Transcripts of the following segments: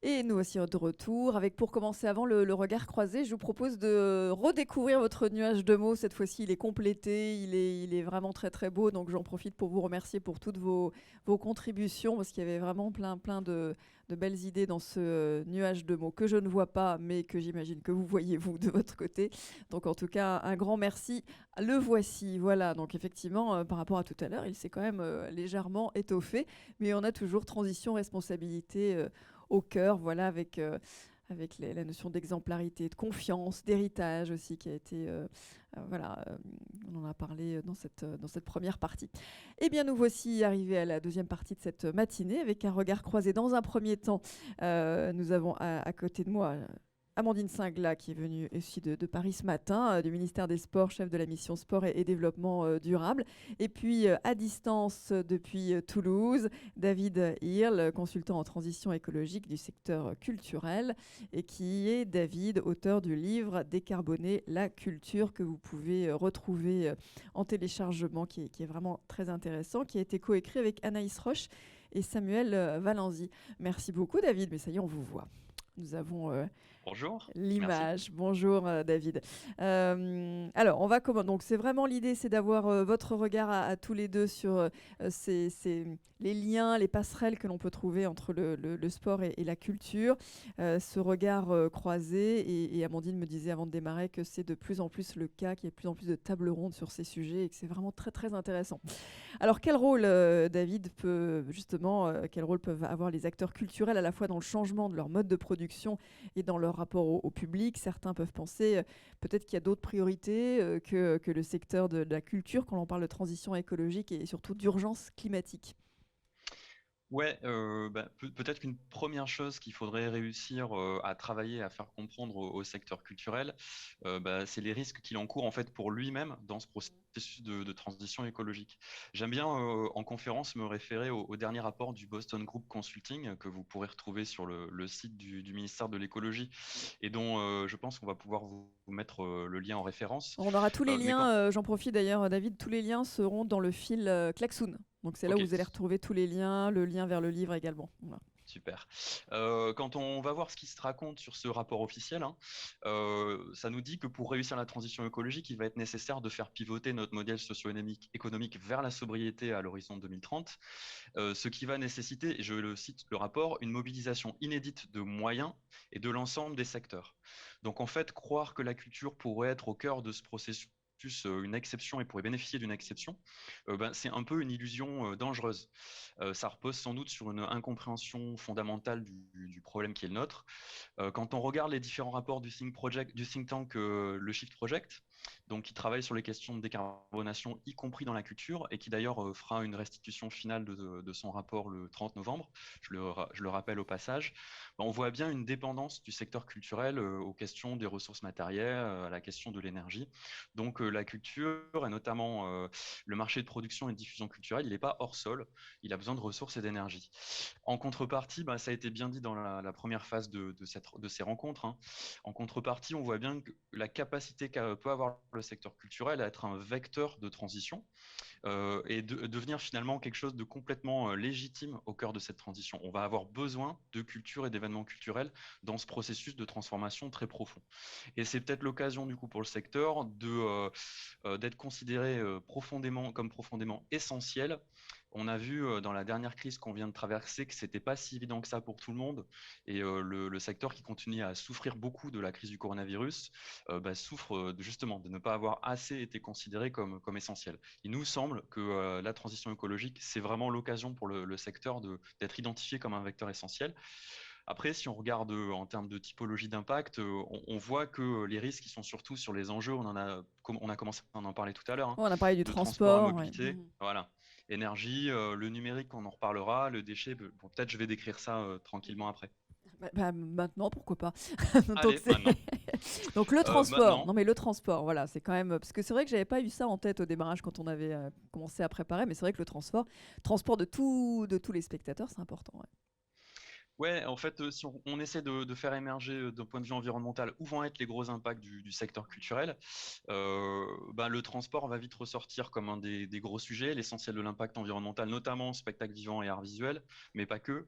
Et nous voici de retour avec, pour commencer avant le regard croisé, je vous propose de redécouvrir votre nuage de mots. Cette fois-ci, il est complété, il est vraiment très très beau. Donc j'en profite pour vous remercier pour toutes vos contributions parce qu'il y avait vraiment plein de belles idées dans ce nuage de mots que je ne vois pas, mais que j'imagine que vous voyez vous de votre côté. Donc en tout cas, un grand merci. Le voici, voilà. Donc effectivement, par rapport à tout à l'heure, il s'est quand même légèrement étoffé, mais on a toujours transition, responsabilité au cœur, voilà, avec la notion d'exemplarité, de confiance, d'héritage aussi, qui a été, voilà, on en a parlé dans cette première partie. Eh bien, nous voici arrivés à la deuxième partie de cette matinée, avec un regard croisé. Dans un premier temps, nous avons à côté de moi Amandine Singla, qui est venue aussi de Paris ce matin, du ministère des Sports, chef de la mission Sport et développement durable. Et puis, à distance, depuis Toulouse, David Hirl, consultant en transition écologique du secteur culturel, et qui est David, auteur du livre Décarboner la culture, que vous pouvez retrouver en téléchargement, qui est vraiment très intéressant, qui a été coécrit avec Anaïs Roche et Samuel Valenzi. Merci beaucoup, David, mais ça y est, on vous voit. Nous avons Bonjour, merci. l'image. Bonjour David. Alors, on va comment? Donc, c'est vraiment l'idée, c'est d'avoir votre regard à tous les deux sur les liens, les passerelles que l'on peut trouver entre le sport et la culture. Ce regard croisé. Et Amandine me disait avant de démarrer que c'est de plus en plus le cas, qu'il y a de plus en plus de tables rondes sur ces sujets et que c'est vraiment très très intéressant. Alors, quel rôle, David, quel rôle peuvent avoir les acteurs culturels à la fois dans le changement de leur mode de production et dans leur rapport au public? Certains peuvent penser peut-être qu'il y a d'autres priorités que le secteur de la culture quand on parle de transition écologique et surtout d'urgence climatique. Ouais, peut-être qu'une première chose qu'il faudrait réussir à travailler, à faire comprendre au secteur culturel, c'est les risques qu'il encourt en fait pour lui-même dans ce processus de transition écologique. J'aime bien en conférence me référer au dernier rapport du Boston Group Consulting que vous pourrez retrouver sur le site du ministère de l'écologie et dont je pense qu'on va pouvoir vous mettre le lien en référence. On aura tous les Mais liens, quand, j'en profite d'ailleurs, David, tous les liens seront dans le fil Klaxoon. Donc c'est là où ok, vous allez retrouver tous les liens, le lien vers le livre également. Voilà. super. Quand on va voir ce qui se raconte sur ce rapport officiel, hein, ça nous dit que pour réussir la transition écologique, il va être nécessaire de faire pivoter notre modèle socio-économique vers la sobriété à l'horizon 2030, ce qui va nécessiter, et je le cite le rapport, une mobilisation inédite de moyens et de l'ensemble des secteurs. Donc en fait, croire que la culture pourrait être au cœur de ce processus une exception et pourrait bénéficier d'une exception, c'est un peu une illusion dangereuse. Ça repose sans doute sur une incompréhension fondamentale du problème qui est le nôtre. Quand on regarde les différents rapports du think tank le Shift Project, donc qui travaille sur les questions de décarbonation, y compris dans la culture, et qui d'ailleurs fera une restitution finale de son rapport le 30 novembre, je le rappelle au passage, on voit bien une dépendance du secteur culturel aux questions des ressources matérielles, à la question de l'énergie. Donc la culture, et notamment le marché de production et de diffusion culturelle, il n'est pas hors sol, il a besoin de ressources et d'énergie. En contrepartie, ça a été bien dit dans la première phase de ces rencontres, hein. En contrepartie, on voit bien que la capacité qu'a peut avoir le secteur culturel à être un vecteur de transition et devenir finalement quelque chose de complètement légitime au cœur de cette transition. On va avoir besoin de culture et d'événements culturels dans ce processus de transformation très profond. Et c'est peut-être l'occasion du coup pour le secteur d'être considéré comme profondément essentiel. On a vu dans la dernière crise qu'on vient de traverser que c'était pas si évident que ça pour tout le monde et le secteur qui continue à souffrir beaucoup de la crise du coronavirus souffre justement de ne pas avoir assez été considéré comme essentiel. Il nous semble que la transition écologique, c'est vraiment l'occasion pour le secteur d'être identifié comme un vecteur essentiel. Après, si on regarde en termes de typologie d'impact, on voit que les risques ils sont surtout sur les enjeux. On a commencé à en parler tout à l'heure, hein, Oh, on a parlé du de transport à transport. Ouais. mobilité. Voilà. Énergie, le numérique, on en reparlera. Le déchet, bon, peut-être je vais décrire ça tranquillement après. Maintenant, pourquoi pas. Donc, Allez, maintenant. donc le transport. Maintenant, Non, mais le transport, voilà, c'est quand même parce que c'est vrai que j'avais pas eu ça en tête au démarrage quand on avait commencé à préparer, mais c'est vrai que le transport de tous les spectateurs, c'est important. Ouais. ouais, en fait, si on essaie de faire émerger d'un point de vue environnemental où vont être les gros impacts du secteur culturel, le transport va vite ressortir comme un des gros sujets, l'essentiel de l'impact environnemental, notamment spectacle vivant et art visuel, mais pas que.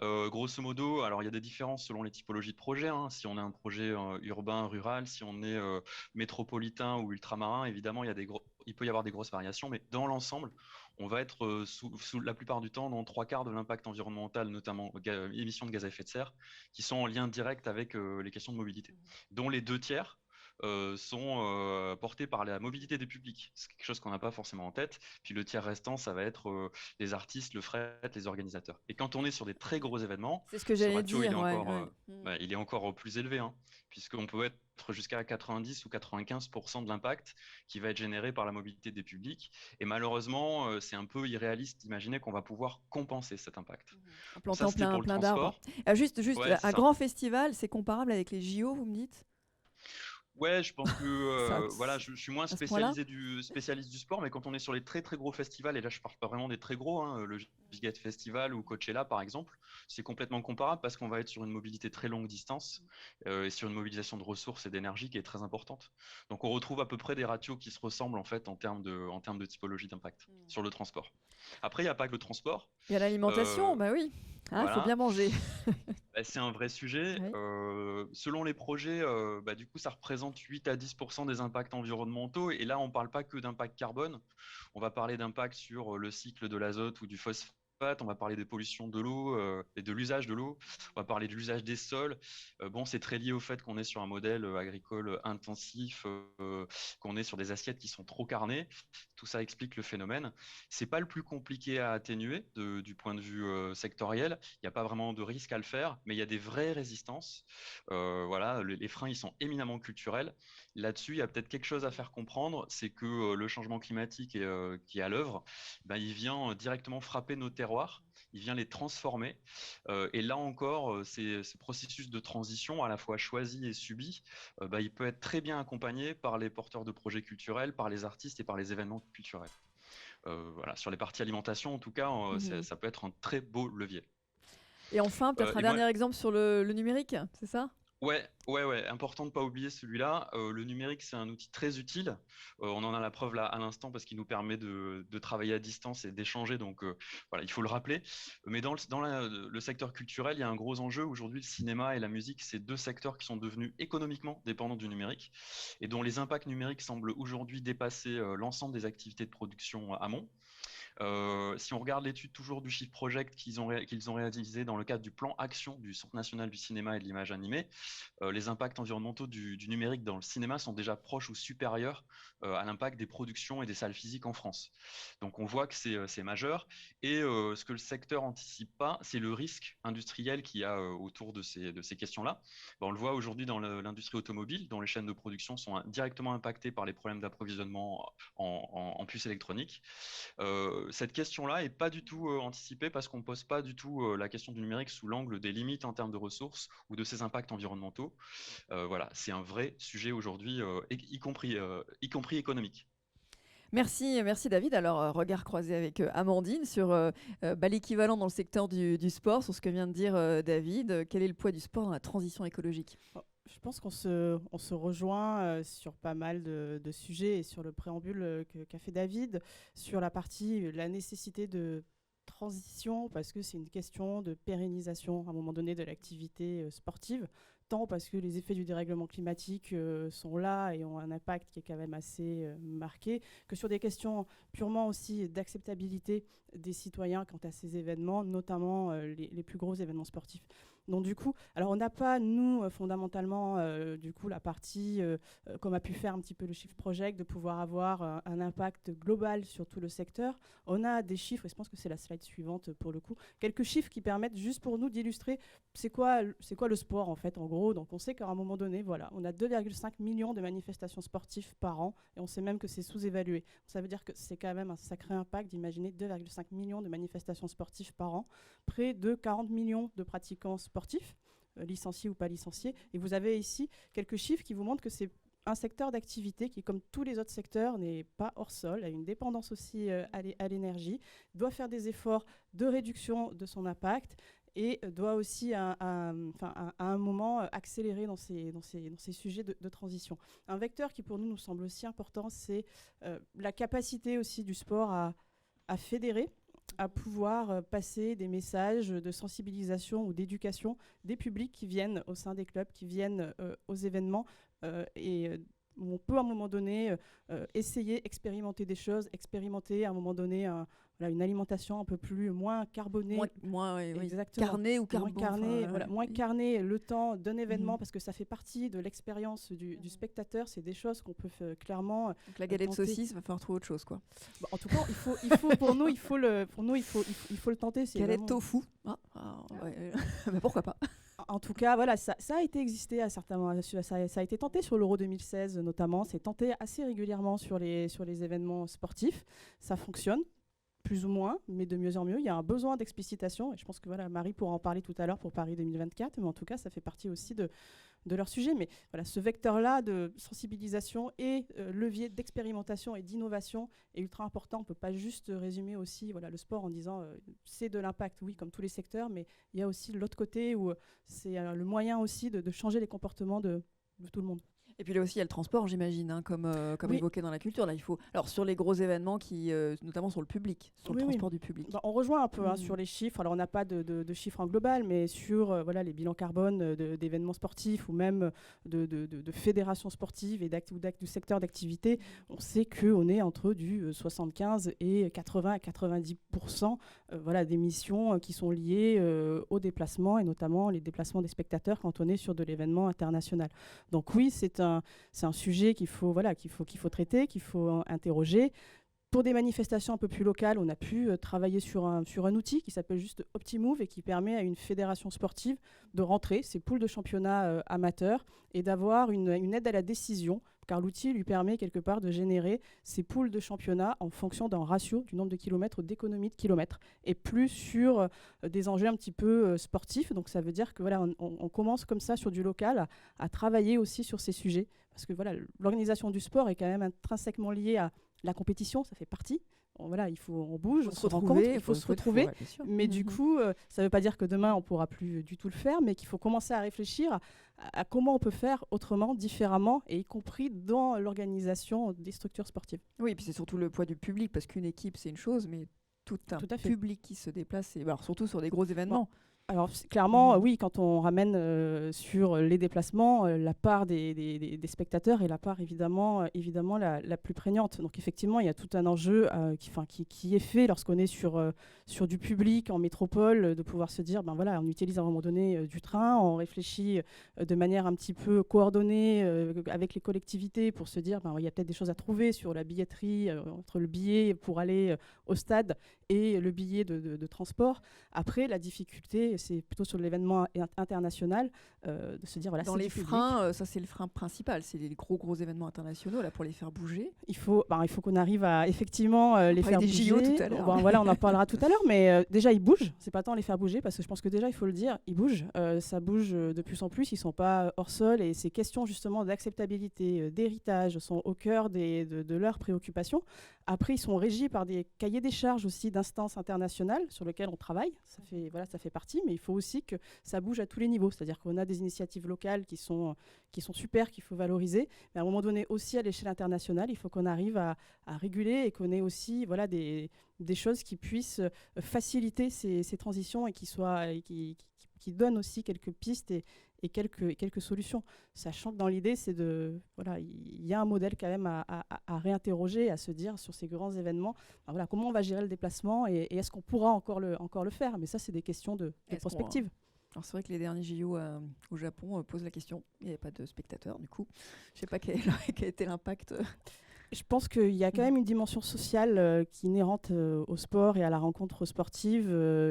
Grosso modo, alors il y a des différences selon les typologies de projets, hein. Si on a un projet urbain, rural, si on est métropolitain ou ultramarin, évidemment, il peut y avoir des grosses variations, mais dans l'ensemble, on va être sous la plupart du temps dans trois quarts de l'impact environnemental, notamment émissions de gaz à effet de serre, qui sont en lien direct avec les questions de mobilité, dont les deux tiers sont portés par la mobilité des publics. C'est quelque chose qu'on n'a pas forcément en tête. Puis le tiers restant, ça va être les artistes, le fret, les organisateurs. Et quand on est sur des très gros événements, C'est ce que ce j'allais ratio, dire, ouais, ouais. il est encore plus élevé, hein, puisqu'on peut être jusqu'à 90 ou 95% de l'impact qui va être généré par la mobilité des publics. Et malheureusement, c'est un peu irréaliste d'imaginer qu'on va pouvoir compenser cet impact. En Donc ça, plantant c'était pour le plein d'arbres. transport. Juste, Ouais, c'est un ça. grand festival, c'est comparable avec les JO, vous me dites? Ouais, je pense que Ça, voilà, je suis moins à ce point-là? spécialiste du sport, mais quand on est sur les très très gros festivals, et là je parle pas vraiment des très gros, hein, le Gigate Festival ou Coachella par exemple, c'est complètement comparable parce qu'on va être sur une mobilité très longue distance et sur une mobilisation de ressources et d'énergie qui est très importante. Donc on retrouve à peu près des ratios qui se ressemblent en fait en termes de typologie d'impact sur le transport. Après, il n'y a pas que le transport. Il y a l'alimentation, Euh, bah oui. Il faut voilà. bien manger. Bah, c'est un vrai sujet. Oui. Selon les projets, bah, du coup, ça représente 8 à 10% des impacts environnementaux. Et là, on ne parle pas que d'impact carbone. On va parler d'impact sur le cycle de l'azote ou du phosphate. On va parler des pollutions de l'eau et de l'usage de l'eau. On va parler de l'usage des sols. Bon, c'est très lié au fait qu'on est sur un modèle agricole intensif, qu'on est sur des assiettes qui sont trop carnées. Tout ça explique le phénomène. C'est pas le plus compliqué à atténuer du point de vue sectoriel. Il n'y a pas vraiment de risque à le faire, mais il y a des vraies résistances. Voilà, les freins, ils sont éminemment culturels. Là-dessus, il y a peut-être quelque chose à faire comprendre, c'est que le changement climatique qui est à l'œuvre, ben, il vient directement frapper nos terroirs, il vient les transformer. Et là encore, ce processus de transition, à la fois choisi et subi, ben, il peut être très bien accompagné par les porteurs de projets culturels, par les artistes et par les événements culturels. Voilà, sur les parties alimentation, en tout cas, Mhm. ça peut être un très beau levier. Et enfin, peut-être un Et moi, dernier exemple sur le numérique, c'est ça? ouais, important de pas oublier celui-là. Le numérique, c'est un outil très utile. On en a la preuve là à l'instant parce qu'il nous permet de travailler à distance et d'échanger. Donc voilà, il faut le rappeler. Mais le secteur culturel, il y a un gros enjeu. Aujourd'hui, le cinéma et la musique, c'est deux secteurs qui sont devenus économiquement dépendants du numérique et dont les impacts numériques semblent aujourd'hui dépasser l'ensemble des activités de production amont. Si on regarde l'étude toujours du Shift Project qu'ils ont réalisé dans le cadre du plan action du Centre national du cinéma et de l'image animée, les impacts environnementaux du numérique dans le cinéma sont déjà proches ou supérieurs à l'impact des productions et des salles physiques en France. Donc on voit que c'est majeur. Et ce que le secteur anticipe pas, c'est le risque industriel qu'il y a autour de ces questions-là. On le voit aujourd'hui dans l'industrie automobile, dont les chaînes de production sont directement impactées par les problèmes d'approvisionnement en puces électroniques. Cette question-là est pas du tout anticipée parce qu'on ne pose pas du tout la question du numérique sous l'angle des limites en termes de ressources ou de ses impacts environnementaux. Voilà, c'est un vrai sujet aujourd'hui, y compris économique. Merci, merci David. Alors, regard croisé avec Amandine sur l'équivalent dans le secteur du sport, sur ce que vient de dire David. Quel est le poids du sport dans la transition écologique? Bon, je pense on se rejoint sur pas mal de sujets et sur le préambule qu'a fait David, sur la partie, la nécessité de transition, parce que c'est une question de pérennisation à un moment donné de l'activité sportive, tant parce que les effets du dérèglement climatique sont là et ont un impact qui est quand même assez marqué, que sur des questions purement aussi d'acceptabilité des citoyens quant à ces événements, notamment les plus gros événements sportifs. Donc du coup, alors on n'a pas, nous, fondamentalement, du coup, la partie, comme a pu faire un petit peu le Shift Project, de pouvoir avoir un impact global sur tout le secteur. On a des chiffres, et je pense que c'est la slide suivante pour le coup, quelques chiffres qui permettent juste pour nous d'illustrer c'est quoi le sport, en fait, en gros. Donc on sait qu'à un moment donné, voilà, on a 2,5 millions de manifestations sportives par an, et on sait même que c'est sous-évalué. Ça veut dire que c'est quand même un sacré impact d'imaginer 2,5 millions de manifestations sportives par an, près de 40 millions de pratiquants sportifs, licenciés ou pas licenciés. Et vous avez ici quelques chiffres qui vous montrent que c'est un secteur d'activité qui, comme tous les autres secteurs, n'est pas hors sol, a une dépendance aussi à l'énergie, doit faire des efforts de réduction de son impact et doit aussi à un moment accélérer dans ces sujets de transition. Un vecteur qui pour nous semble aussi important, c'est la capacité aussi du sport à fédérer, à pouvoir passer des messages de sensibilisation ou d'éducation des publics qui viennent au sein des clubs, qui viennent aux événements où on peut à un moment donné essayer, expérimenter des choses, expérimenter à un moment donné une alimentation un peu moins carbonée. Moins exactement. Carnée ou carbone. Moins carnée le temps d'un événement, parce que ça fait partie de l'expérience du spectateur. C'est des choses qu'on peut clairement. Donc la galette saucisse, il va falloir trouver autre chose, quoi. Bah, en tout cas, pour nous, il faut le tenter. C'est galette vraiment... tofu. Mais pourquoi pas. En tout cas, voilà, ça a été existé à certains moments. Ça a été tenté sur l'Euro 2016 notamment. C'est tenté assez régulièrement sur les événements sportifs. Ça fonctionne, plus ou moins, mais de mieux en mieux. Il y a un besoin d'explicitation. Et je pense que Marie pourra en parler tout à l'heure pour Paris 2024. Mais en tout cas, ça fait partie aussi de leur sujet. Mais voilà, ce vecteur-là de sensibilisation et levier d'expérimentation et d'innovation est ultra important. On ne peut pas juste résumer aussi le sport en disant c'est de l'impact, oui, comme tous les secteurs, mais il y a aussi l'autre côté où c'est le moyen aussi de changer les comportements de tout le monde. Et puis là aussi, il y a le transport, j'imagine, comme oui. Évoqué dans la culture. Là, il faut... Alors, sur les gros événements, notamment sur le public, sur le transport du public. On rejoint un peu sur les chiffres. Alors, on n'a pas de chiffres en global, mais sur les bilans carbone d'événements sportifs ou même de fédérations sportives et du secteur d'activité, on sait qu'on est entre du 75 et 80 à 90% d'émissions qui sont liées aux déplacements et notamment les déplacements des spectateurs quand on est sur de l'événement international. Donc oui, c'est un sujet qu'il faut traiter, qu'il faut interroger. Pour des manifestations un peu plus locales, on a pu travailler sur un outil qui s'appelle juste OptiMove et qui permet à une fédération sportive de rentrer ses poules de championnat amateurs et d'avoir une aide à la décision, car l'outil lui permet quelque part de générer ses poules de championnat en fonction d'un ratio du nombre de kilomètres, d'économie de kilomètres, et plus sur des enjeux un petit peu sportifs. Donc ça veut dire que on commence comme ça sur du local à travailler aussi sur ces sujets, parce que l'organisation du sport est quand même intrinsèquement liée à la compétition, ça fait partie. On bouge, on se rencontre, il faut se retrouver. Mais du coup, ça ne veut pas dire que demain, on ne pourra plus du tout le faire, mais qu'il faut commencer à réfléchir à comment on peut faire autrement, différemment, et y compris dans l'organisation des structures sportives. Oui, et puis c'est surtout le poids du public, parce qu'une équipe, c'est une chose, mais tout un public qui se déplace, surtout sur des gros événements. Alors clairement, oui, quand on ramène sur les déplacements, la part des spectateurs est la part évidemment la plus prégnante. Donc effectivement, il y a tout un enjeu qui est fait lorsqu'on est sur du public en métropole, de pouvoir se dire, on utilise à un moment donné du train, on réfléchit de manière un petit peu coordonnée avec les collectivités pour se dire, il y a peut-être des choses à trouver sur la billetterie, entre le billet pour aller au stade et le billet de transport. Après, la difficulté, c'est plutôt sur l'événement international, de se dire, dans les freins, ça c'est le frein principal, c'est les gros événements internationaux là, pour les faire bouger. Il faut qu'on arrive à effectivement les faire bouger. JO tout à l'heure. On en parlera tout à l'heure, mais déjà ils bougent, c'est pas tant les faire bouger, parce que je pense que déjà il faut le dire, ils bougent, ça bouge de plus en plus, ils sont pas hors sol, et ces questions justement d'acceptabilité, d'héritage sont au cœur de leurs préoccupations. Après, ils sont régis par des cahiers des charges aussi d'instances internationales sur lesquelles on travaille. Ça fait partie, mais il faut aussi que ça bouge à tous les niveaux. C'est-à-dire qu'on a des initiatives locales qui sont super, qu'il faut valoriser. Mais à un moment donné, aussi à l'échelle internationale, il faut qu'on arrive à réguler et qu'on ait aussi des choses qui puissent faciliter ces transitions et qui donnent aussi quelques pistes et quelques solutions, sachant que dans l'idée, c'est il y a un modèle quand même à réinterroger, à se dire sur ces grands événements, comment on va gérer le déplacement et est-ce qu'on pourra encore le faire. Mais ça, c'est des questions de prospective. Alors c'est vrai que les derniers JO au Japon posent la question. Il n'y avait pas de spectateurs, du coup. Je ne sais pas quel a été l'impact. Je pense qu'il y a quand même une dimension sociale qui est inhérente au sport et à la rencontre sportive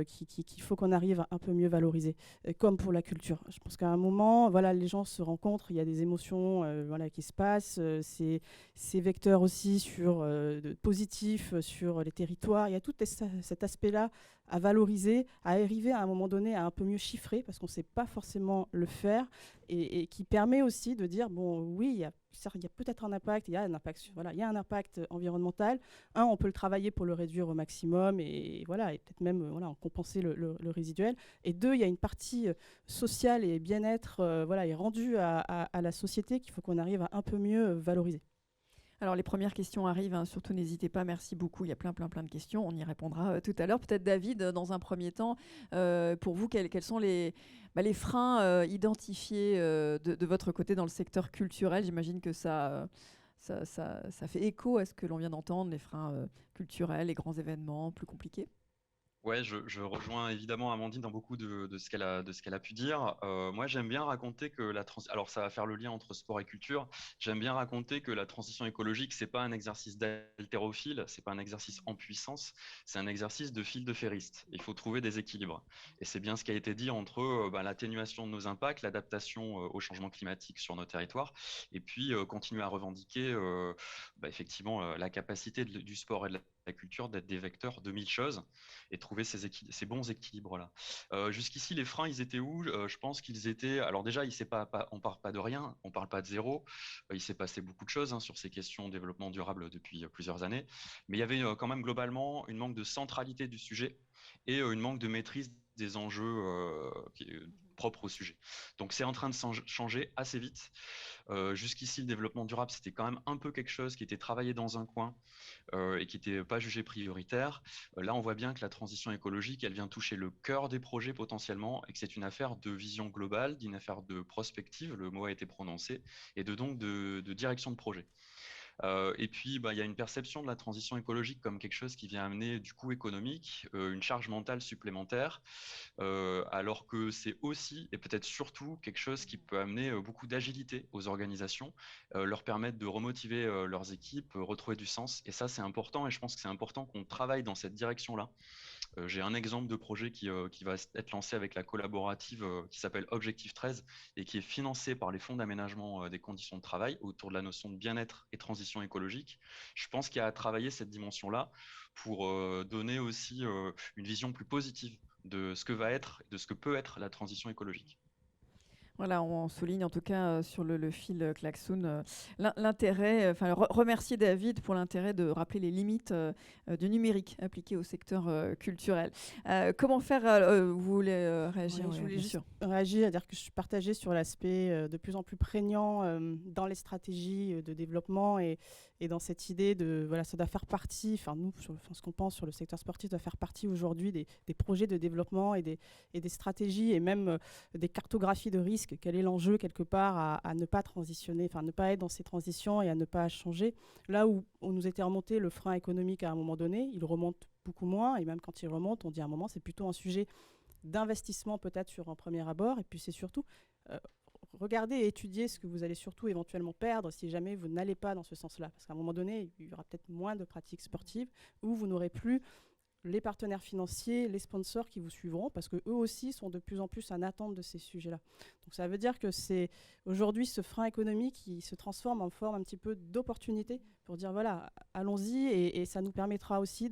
qu'il faut qu'on arrive à un peu mieux valoriser, comme pour la culture. Je pense qu'à un moment, les gens se rencontrent, il y a des émotions qui se passent, ces vecteurs aussi positifs sur les territoires. Il y a tout cet aspect-là à valoriser, à arriver à un moment donné à un peu mieux chiffrer, parce qu'on ne sait pas forcément le faire, et qui permet aussi de dire, oui, il y a peut-être un impact, il y a un impact environnemental. On peut le travailler pour le réduire au maximum, et peut-être même en compenser le résiduel. Et deux, il y a une partie sociale et bien-être est rendue à la société qu'il faut qu'on arrive à un peu mieux valoriser. Alors les premières questions arrivent, hein, surtout n'hésitez pas, merci beaucoup, il y a plein de questions, on y répondra tout à l'heure. Peut-être David, dans un premier temps, pour vous, quels sont les freins identifiés de votre côté dans le secteur culturel? J'imagine que ça fait écho à ce que l'on vient d'entendre, les freins culturels, les grands événements plus compliqués. Ouais, je rejoins évidemment Amandine dans beaucoup de ce qu'elle a pu dire. Moi, j'aime bien raconter que alors ça va faire le lien entre sport et culture. J'aime bien raconter que la transition écologique, c'est pas un exercice d'haltérophile, c'est pas un exercice en puissance, c'est un exercice de fil de ferriste. Il faut trouver des équilibres. Et c'est bien ce qui a été dit entre l'atténuation de nos impacts, l'adaptation au changement climatique sur nos territoires, et puis continuer à revendiquer effectivement la capacité du sport et de la culture d'être des vecteurs de mille choses et trouver ces bons équilibres-là. Jusqu'ici, les freins, ils étaient où? Je pense qu'ils étaient. Alors déjà, on part pas de rien, on parle pas de zéro. Il s'est passé beaucoup de choses sur ces questions de développement durable depuis plusieurs années, mais il y avait quand même globalement une manque de centralité du sujet et une manque de maîtrise des enjeux propres au sujet. Donc c'est en train de changer assez vite. Jusqu'ici, le développement durable, c'était quand même un peu quelque chose qui était travaillé dans un coin et qui n'était pas jugé prioritaire. Là, on voit bien que la transition écologique, elle vient toucher le cœur des projets potentiellement et que c'est une affaire de vision globale, d'une affaire de prospective, le mot a été prononcé, et donc de direction de projet. Et puis, il y a une perception de la transition écologique comme quelque chose qui vient amener du coût économique, une charge mentale supplémentaire, alors que c'est aussi et peut-être surtout quelque chose qui peut amener beaucoup d'agilité aux organisations, leur permettre de remotiver leurs équipes, retrouver du sens. Et ça, c'est important et je pense que c'est important qu'on travaille dans cette direction-là. J'ai un exemple de projet qui va être lancé avec la collaborative qui s'appelle Objectif 13 et qui est financé par les fonds d'aménagement des conditions de travail autour de la notion de bien-être et transition écologique. Je pense qu'il y a à travailler cette dimension-là pour donner aussi une vision plus positive de ce que va être, de ce que peut être la transition écologique. Voilà, on souligne en tout cas sur le fil Klaxoon l'intérêt, remercier David pour l'intérêt de rappeler les limites du numérique appliqué au secteur culturel. Comment faire vous voulez réagir? Je voulais bien juste sûr. réagir, à dire que je suis partagée sur l'aspect de plus en plus prégnant dans les stratégies de développement et dans cette idée de, voilà, ça doit faire partie, nous, ce qu'on pense sur le secteur sportif doit faire partie aujourd'hui des projets de développement et des stratégies et même des cartographies de risques. Quel est l'enjeu quelque part à ne pas transitionner, ne pas être dans ces transitions et à ne pas changer. Là où on nous était remonté le frein économique à un moment donné, il remonte beaucoup moins et même quand il remonte, on dit à un moment c'est plutôt un sujet d'investissement peut-être sur un premier abord et puis c'est surtout regarder et étudier ce que vous allez surtout éventuellement perdre si jamais vous n'allez pas dans ce sens-là. Parce qu'à un moment donné, il y aura peut-être moins de pratiques sportives où vous n'aurez plus les partenaires financiers, les sponsors qui vous suivront parce qu'eux aussi sont de plus en plus en attente de ces sujets-là. Donc ça veut dire que c'est aujourd'hui ce frein économique qui se transforme en forme un petit peu d'opportunité pour dire voilà, allons-y et ça nous permettra aussi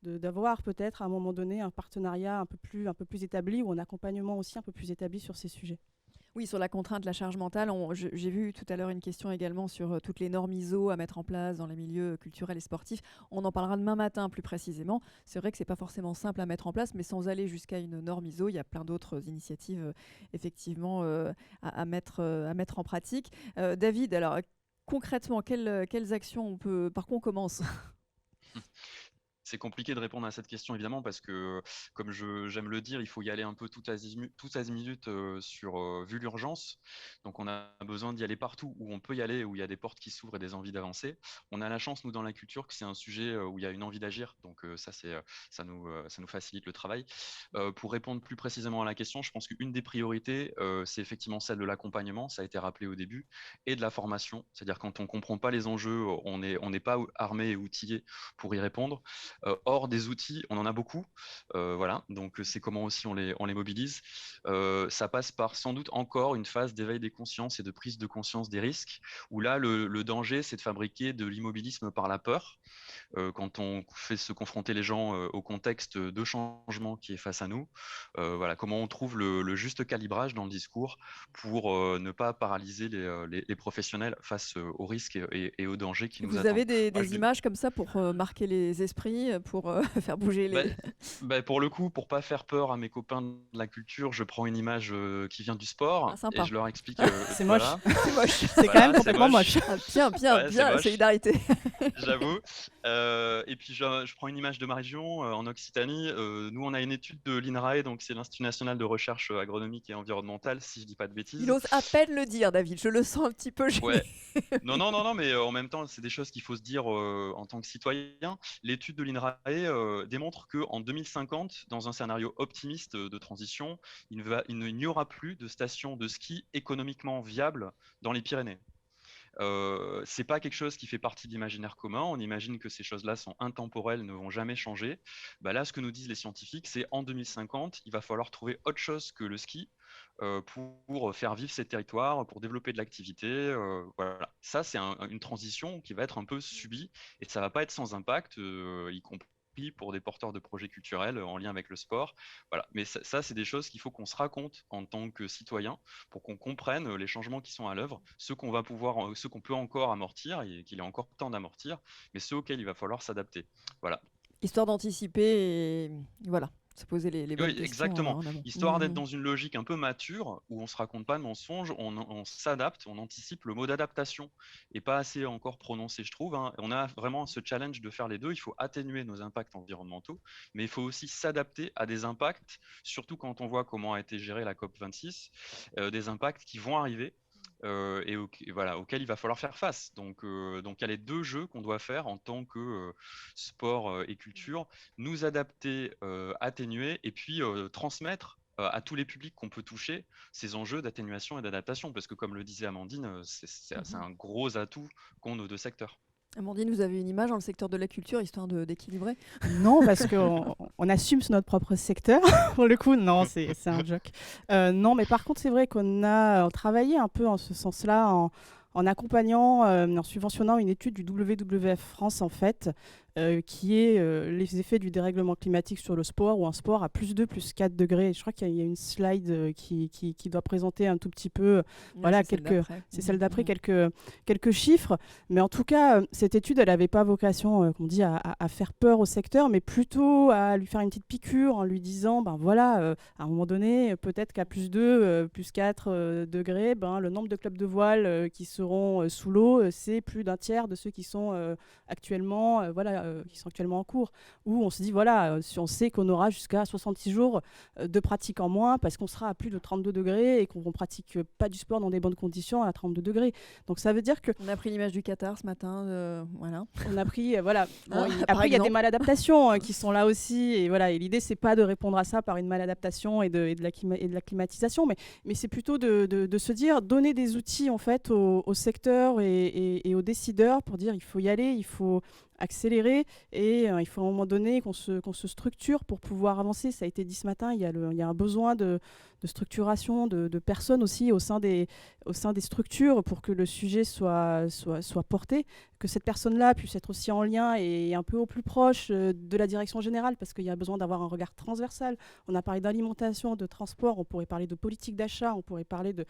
d'avoir peut-être à un moment donné un partenariat un peu plus établi ou un accompagnement aussi un peu plus établi sur ces sujets. Oui, sur la contrainte, la charge mentale, j'ai vu tout à l'heure une question également sur toutes les normes ISO à mettre en place dans les milieux culturels et sportifs. On en parlera demain matin plus précisément. C'est vrai que c'est pas forcément simple à mettre en place, mais sans aller jusqu'à une norme ISO, il y a plein d'autres initiatives effectivement à mettre en pratique. David, alors concrètement, quelles actions par quoi on commence? C'est compliqué de répondre à cette question évidemment parce que, comme j'aime le dire, il faut y aller un peu tout azimut vu l'urgence. Donc on a besoin d'y aller partout où on peut y aller, où il y a des portes qui s'ouvrent et des envies d'avancer. On a la chance, nous, dans la culture, que c'est un sujet où il y a une envie d'agir. Donc ça nous facilite le travail. Pour répondre plus précisément à la question, je pense qu'une des priorités, c'est effectivement celle de l'accompagnement, ça a été rappelé au début, et de la formation. C'est-à-dire quand on ne comprend pas les enjeux, on n'est pas armé et outillé pour y répondre. Or, des outils, on en a beaucoup. Voilà, donc c'est comment aussi on les mobilise. Ça passe par sans doute encore une phase d'éveil des consciences et de prise de conscience des risques, où là, le danger, c'est de fabriquer de l'immobilisme par la peur. Quand on fait se confronter les gens au contexte de changement qui est face à nous, voilà, comment on trouve le juste calibrage dans le discours pour ne pas paralyser les professionnels face aux risques et aux dangers qui nous Vous attendent. avez des images comme ça pour marquer les esprits pour faire bouger les... Pour le coup, pour pas faire peur à mes copains de la culture, je prends une image qui vient du sport sympa. et je leur explique. C'est moche. C'est moche. C'est quand même complètement moche. Bien, Ouais, c'est moche. solidarité. J'avoue. Et puis je prends une image de ma région en Occitanie. Nous, on a une étude de l'INRAE, donc c'est l'Institut national de recherche agronomique et environnementale, si je dis pas de bêtises. Il ose à peine le dire, David. Je le sens un petit peu gêné. Ouais. Non, mais en même temps, c'est des choses qu'il faut se dire en tant que citoyen. L'étude de l'INRAE démontre qu'en 2050, dans un scénario optimiste de transition, il n'y aura plus de stations de ski économiquement viables dans les Pyrénées. C'est pas quelque chose qui fait partie de l'imaginaire commun. On imagine que ces choses-là sont intemporelles, ne vont jamais changer. Là, ce que nous disent les scientifiques, c'est en 2050, il va falloir trouver autre chose que le ski pour faire vivre ces territoires, pour développer de l'activité. Voilà. Ça, c'est une transition qui va être un peu subie et ça va pas être sans impact, y compris pour des porteurs de projets culturels en lien avec le sport. Voilà. Mais ça c'est des choses qu'il faut qu'on se raconte en tant que citoyen pour qu'on comprenne les changements qui sont à l'œuvre, ceux qu'on peut encore amortir et qu'il est encore temps d'amortir, mais ceux auxquels il va falloir s'adapter. Voilà. Histoire d'anticiper et voilà, se poser les bonnes questions. Exactement. En amont. Histoire d'être dans une logique un peu mature où on se raconte pas de mensonges, on s'adapte, on anticipe. Le mot d'adaptation est pas assez encore prononcé, je trouve. On a vraiment ce challenge de faire les deux. Il faut atténuer nos impacts environnementaux, mais il faut aussi s'adapter à des impacts, surtout quand on voit comment a été gérée la COP26, des impacts qui vont arriver. Auquel il va falloir faire face. Donc, il y a les deux jeux qu'on doit faire en tant que sport et culture, nous adapter, atténuer, et puis transmettre à tous les publics qu'on peut toucher ces enjeux d'atténuation et d'adaptation, parce que comme le disait Amandine, c'est un gros atout qu'ont nos deux secteurs. Amandine, vous avez une image dans le secteur de la culture, histoire d'équilibrer? Non, parce qu'on assume sur notre propre secteur. Pour le coup, non, c'est un joke. Non, mais par contre, c'est vrai qu'on a travaillé un peu en ce sens-là, en accompagnant, en subventionnant une étude du WWF France, en fait, qui est les effets du dérèglement climatique sur le sport, où un sport à plus 2, plus 4 degrés. Je crois qu'il y a une slide qui doit présenter un tout petit peu, voilà, c'est celle d'après, quelques chiffres. Mais en tout cas, cette étude, elle n'avait pas vocation, comme on dit, à faire peur au secteur, mais plutôt à lui faire une petite piqûre en lui disant, ben voilà, à un moment donné, peut-être qu'à plus 2, plus 4 degrés, le nombre de clubs de voile qui seront sous l'eau, c'est plus d'un tiers de ceux qui sont actuellement en cours, où on se dit, voilà, si on sait qu'on aura jusqu'à 66 jours de pratique en moins, parce qu'on sera à plus de 32 degrés et qu'on ne pratique pas du sport dans des bonnes conditions à 32 degrés. Donc ça veut dire que... On a pris l'image du Qatar ce matin, voilà. On a pris, voilà. Bon, après, il y a des maladaptations qui sont là aussi, et voilà. Et l'idée, c'est pas de répondre à ça par une maladaptation et de la climatisation, mais c'est plutôt de se dire, donner des outils, en fait, au secteur et aux décideurs pour dire, il faut y aller, il faut accélérer et il faut à un moment donné qu'on se structure pour pouvoir avancer. Ça a été dit ce matin, il y a un besoin de structuration de personnes aussi au sein des structures pour que le sujet soit porté, que cette personne-là puisse être aussi en lien et un peu au plus proche de la direction générale, parce qu'il y a besoin d'avoir un regard transversal. On a parlé d'alimentation, de transport, on pourrait parler de politique d'achat, on pourrait parler de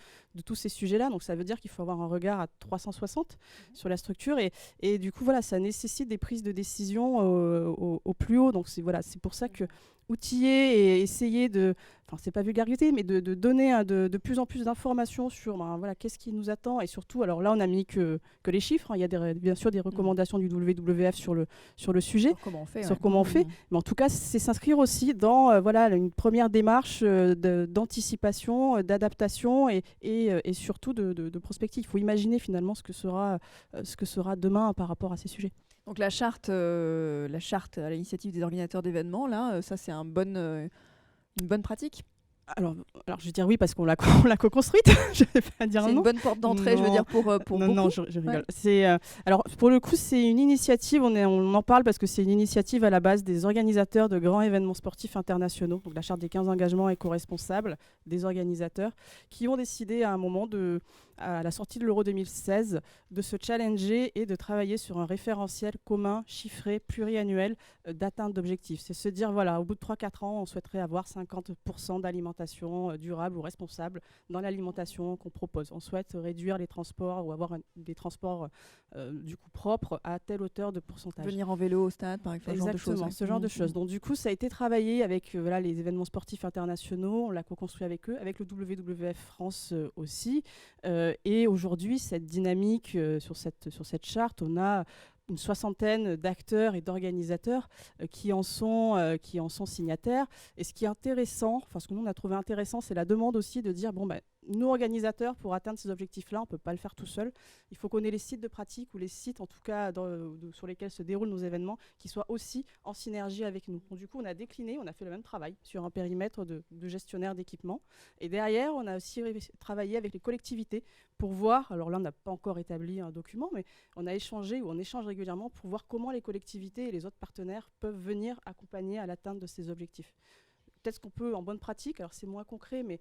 tous ces sujets-là. Donc ça veut dire qu'il faut avoir un regard à 360 sur la structure et du coup, voilà, ça nécessite des prises de décision au plus haut. Donc c'est pour ça que outiller et essayer c'est pas vulgarité, mais de donner de plus en plus d'informations sur qu'est-ce qui nous attend. Et surtout, alors là, on a mis que les chiffres. Il y a bien sûr des recommandations du WWF sur le sujet, sur comment on fait. Mais en tout cas, c'est s'inscrire aussi dans une première démarche d'anticipation, d'adaptation et surtout de prospective. Il faut imaginer finalement ce que sera demain par rapport à ces sujets. Donc la charte à l'initiative des organisateurs d'événements, là, ça c'est une bonne pratique. Alors, je vais dire oui parce qu'on l'a co-construite. Je vais pas dire non. C'est une bonne porte d'entrée, je veux dire, pour beaucoup. Non, je rigole. Ouais. Alors, pour le coup, c'est une initiative, on en parle parce que c'est une initiative à la base des organisateurs de grands événements sportifs internationaux, donc la charte des 15 engagements éco-responsables des organisateurs, qui ont décidé à un moment à la sortie de l'Euro 2016, de se challenger et de travailler sur un référentiel commun, chiffré, pluriannuel d'atteinte d'objectifs. C'est se dire, voilà, au bout de 3-4 ans, on souhaiterait avoir 50% d'alimentation durable ou responsable dans l'alimentation qu'on propose. On souhaite réduire les transports ou avoir des transports du coup propres à telle hauteur de pourcentage. Venir en vélo au stade, par exemple. Exactement, ce genre de choses. Donc du coup, ça a été travaillé avec voilà, les événements sportifs internationaux, on l'a co-construit avec eux, avec le WWF France aussi. Et aujourd'hui, cette dynamique sur cette charte, on a une soixantaine d'acteurs et d'organisateurs qui en sont signataires. Et ce qui est intéressant, enfin ce que nous on a trouvé intéressant, c'est la demande aussi de dire, bon, nous organisateurs, pour atteindre ces objectifs-là, on ne peut pas le faire tout seul. Il faut qu'on ait les sites de pratique ou les sites, en tout cas, sur lesquels se déroulent nos événements, qui soient aussi en synergie avec nous. Donc, du coup, on a décliné, on a fait le même travail sur un périmètre de gestionnaire d'équipement. Et derrière, on a aussi travaillé avec les collectivités pour voir, alors là, on n'a pas encore établi un document, mais on a échangé ou on échange régulièrement pour voir comment les collectivités et les autres partenaires peuvent venir accompagner à l'atteinte de ces objectifs. Peut-être qu'on peut, en bonne pratique, alors c'est moins concret, mais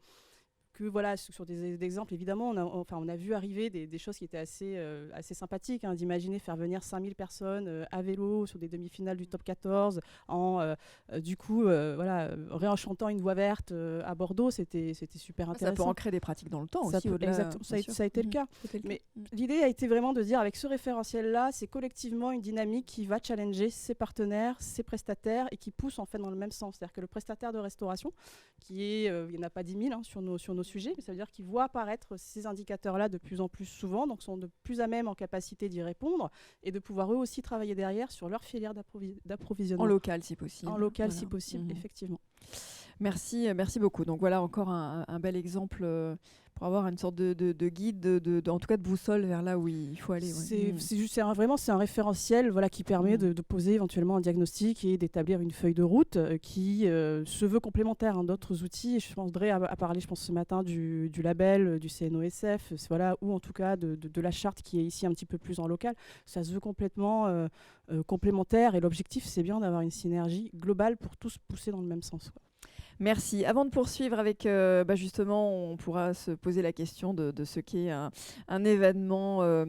que voilà, sur des exemples, évidemment, on a vu arriver des choses qui étaient assez sympathiques, hein, d'imaginer faire venir 5000 personnes à vélo sur des demi-finales du top 14, en réenchantant une voie verte à Bordeaux, c'était super intéressant. Ça peut ancrer des pratiques dans le temps aussi. Exactement, ça a été le cas. Mais l'idée a été vraiment de dire, avec ce référentiel-là, c'est collectivement une dynamique qui va challenger ses partenaires, ses prestataires, et qui pousse en fait dans le même sens. C'est-à-dire que le prestataire de restauration, qui est, il n'y en a pas 10 000 hein, sur nos sujets, mais ça veut dire qu'ils voient apparaître ces indicateurs-là de plus en plus souvent, donc sont de plus à même en capacité d'y répondre et de pouvoir eux aussi travailler derrière sur leur filière d'approvisionnement. En local, si possible. En local, si possible, effectivement. Merci beaucoup. Donc voilà encore un bel exemple pour avoir une sorte de guide, en tout cas de boussole vers là où il faut aller. Ouais. C'est un référentiel voilà, qui permet de poser éventuellement un diagnostic et d'établir une feuille de route qui se veut complémentaire d'autres outils. Et je voudrais parler, je pense, ce matin du label du CNOSF, voilà, ou en tout cas de la charte qui est ici un petit peu plus en local. Ça se veut complètement complémentaire et l'objectif, c'est bien d'avoir une synergie globale pour tous pousser dans le même sens, quoi. Merci. Avant de poursuivre avec, justement, on pourra se poser la question de ce qu'est un événement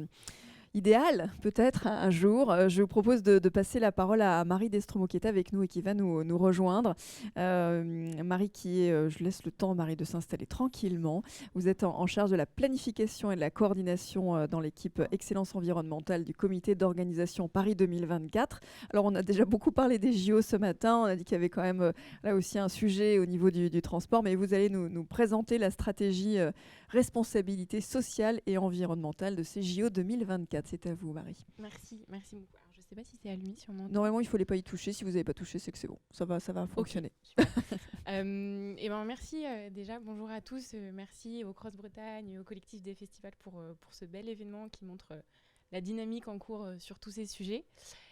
idéal, peut-être, un jour. Je vous propose de passer la parole à Marie Destromo qui est avec nous et qui va nous rejoindre. Marie qui est, je laisse le temps, Marie, de s'installer tranquillement. Vous êtes en charge de la planification et de la coordination dans l'équipe Excellence environnementale du comité d'organisation Paris 2024. Alors, on a déjà beaucoup parlé des JO ce matin. On a dit qu'il y avait quand même là aussi un sujet au niveau du transport, mais vous allez nous présenter la stratégie responsabilité sociale et environnementale de ces JO 2024. C'est à vous, Marie. Merci beaucoup. Alors, je ne sais pas si c'est à lui, sûrement. Normalement, il ne fallait pas y toucher. Si vous n'avez pas touché, c'est que c'est bon. Ça va fonctionner. Okay. Merci déjà. Bonjour à tous. Merci au Cross Bretagne et au collectif des festivals pour ce bel événement qui montre la dynamique en cours sur tous ces sujets.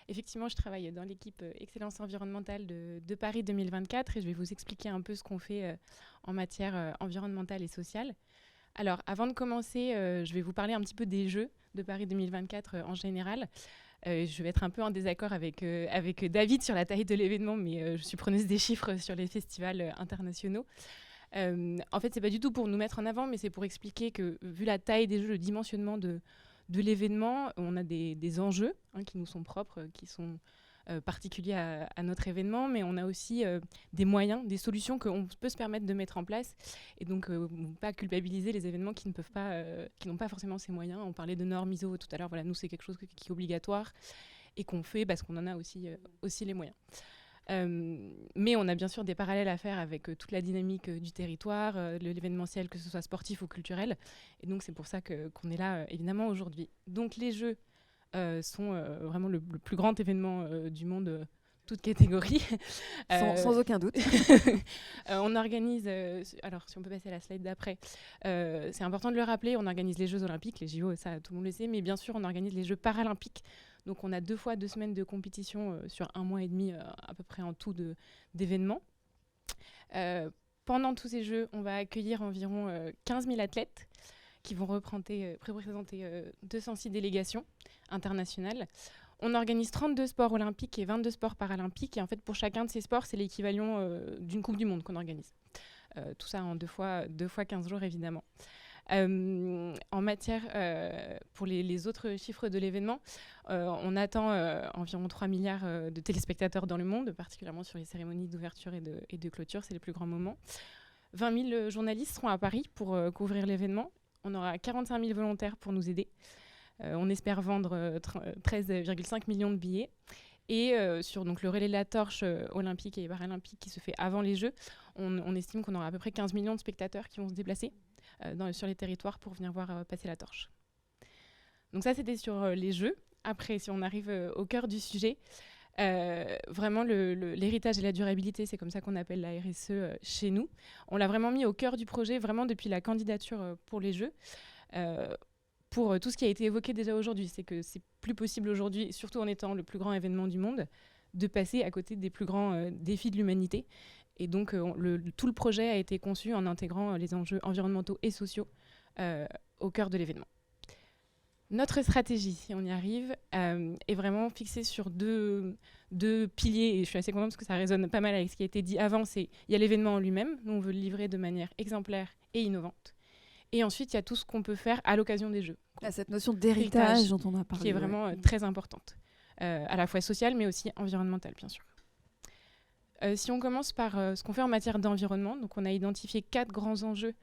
Effectivement, je travaille dans l'équipe Excellence environnementale de Paris 2024 et je vais vous expliquer un peu ce qu'on fait en matière environnementale et sociale. Alors, avant de commencer, je vais vous parler un petit peu des Jeux de Paris 2024 en général. Je vais être un peu en désaccord avec David sur la taille de l'événement, mais je suis preneuse des chiffres sur les festivals internationaux. En fait, ce n'est pas du tout pour nous mettre en avant, mais c'est pour expliquer que, vu la taille des Jeux, le dimensionnement de l'événement, on a des enjeux qui nous sont propres, qui sont particuliers à notre événement, mais on a aussi des moyens, des solutions qu'on peut se permettre de mettre en place et donc pas culpabiliser les événements qui n'ont pas forcément ces moyens. On parlait de normes ISO tout à l'heure, voilà, nous c'est quelque chose qui est obligatoire et qu'on fait parce qu'on en a aussi les moyens. Mais on a bien sûr des parallèles à faire avec toute la dynamique du territoire, l'événementiel, que ce soit sportif ou culturel, et donc c'est pour ça qu'on est là évidemment aujourd'hui. Donc les Jeux sont vraiment le plus grand événement du monde, toute catégorie. Sans aucun doute. On organise, alors si on peut passer à la slide d'après, c'est important de le rappeler, on organise les Jeux Olympiques, les JO, ça tout le monde le sait, mais bien sûr on organise les Jeux Paralympiques. Donc on a 2 fois 2 semaines de compétition sur 1 mois et demi à peu près en tout d'événements. Pendant tous ces Jeux, on va accueillir environ 15 000 athlètes qui vont représenter 206 délégations internationales. On organise 32 sports olympiques et 22 sports paralympiques. Et en fait, pour chacun de ces sports, c'est l'équivalent d'une Coupe du Monde qu'on organise. Tout ça en 2 fois 15 jours, évidemment. En matière, pour les autres chiffres de l'événement, on attend environ 3 milliards de téléspectateurs dans le monde, particulièrement sur les cérémonies d'ouverture et de clôture, c'est les plus grands moments. 20 000 journalistes seront à Paris pour couvrir l'événement. On aura 45 000 volontaires pour nous aider. On espère vendre 13,5 millions de billets. Et sur donc, le relais de la torche olympique et paralympique qui se fait avant les Jeux, on estime qu'on aura à peu près 15 millions de spectateurs qui vont se déplacer sur les territoires pour venir voir passer la torche. Donc ça, c'était sur les Jeux. Après, si on arrive au cœur du sujet, vraiment l'héritage et la durabilité, c'est comme ça qu'on appelle la RSE chez nous. On l'a vraiment mis au cœur du projet, vraiment depuis la candidature pour les Jeux. Pour tout ce qui a été évoqué déjà aujourd'hui, c'est que c'est plus possible aujourd'hui, surtout en étant le plus grand événement du monde, de passer à côté des plus grands défis de l'humanité. Et donc, tout le projet a été conçu en intégrant les enjeux environnementaux et sociaux au cœur de l'événement. Notre stratégie, si on y arrive, est vraiment fixée sur deux piliers, et je suis assez contente parce que ça résonne pas mal avec ce qui a été dit avant. Il y a l'événement en lui-même, nous on veut le livrer de manière exemplaire et innovante. Et ensuite, il y a tout ce qu'on peut faire à l'occasion des Jeux. Cette notion d'héritage dont on a parlé. Qui est vraiment très importante, à la fois sociale, mais aussi environnementale, bien sûr. Si on commence par ce qu'on fait en matière d'environnement, donc on a identifié 4 grands enjeux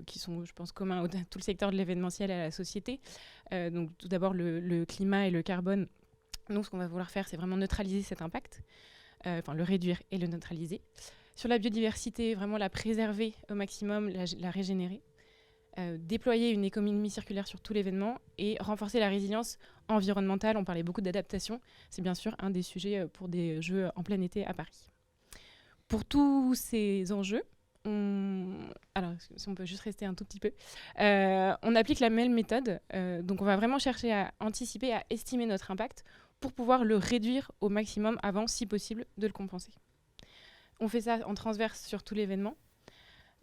qui sont, je pense, communs à tout le secteur de l'événementiel et à la société. Donc, tout d'abord, le climat et le carbone. Donc, ce qu'on va vouloir faire, c'est vraiment neutraliser cet impact, le réduire et le neutraliser. Sur la biodiversité, vraiment la préserver au maximum, la régénérer. Déployer une économie circulaire sur tout l'événement et renforcer la résilience environnementale. On parlait beaucoup d'adaptation. C'est bien sûr un des sujets pour des Jeux en plein été à Paris. Pour tous ces enjeux, alors si on peut juste rester un tout petit peu, on applique la même méthode. Donc on va vraiment chercher à anticiper, à estimer notre impact pour pouvoir le réduire au maximum avant, si possible, de le compenser. On fait ça en transverse sur tout l'événement.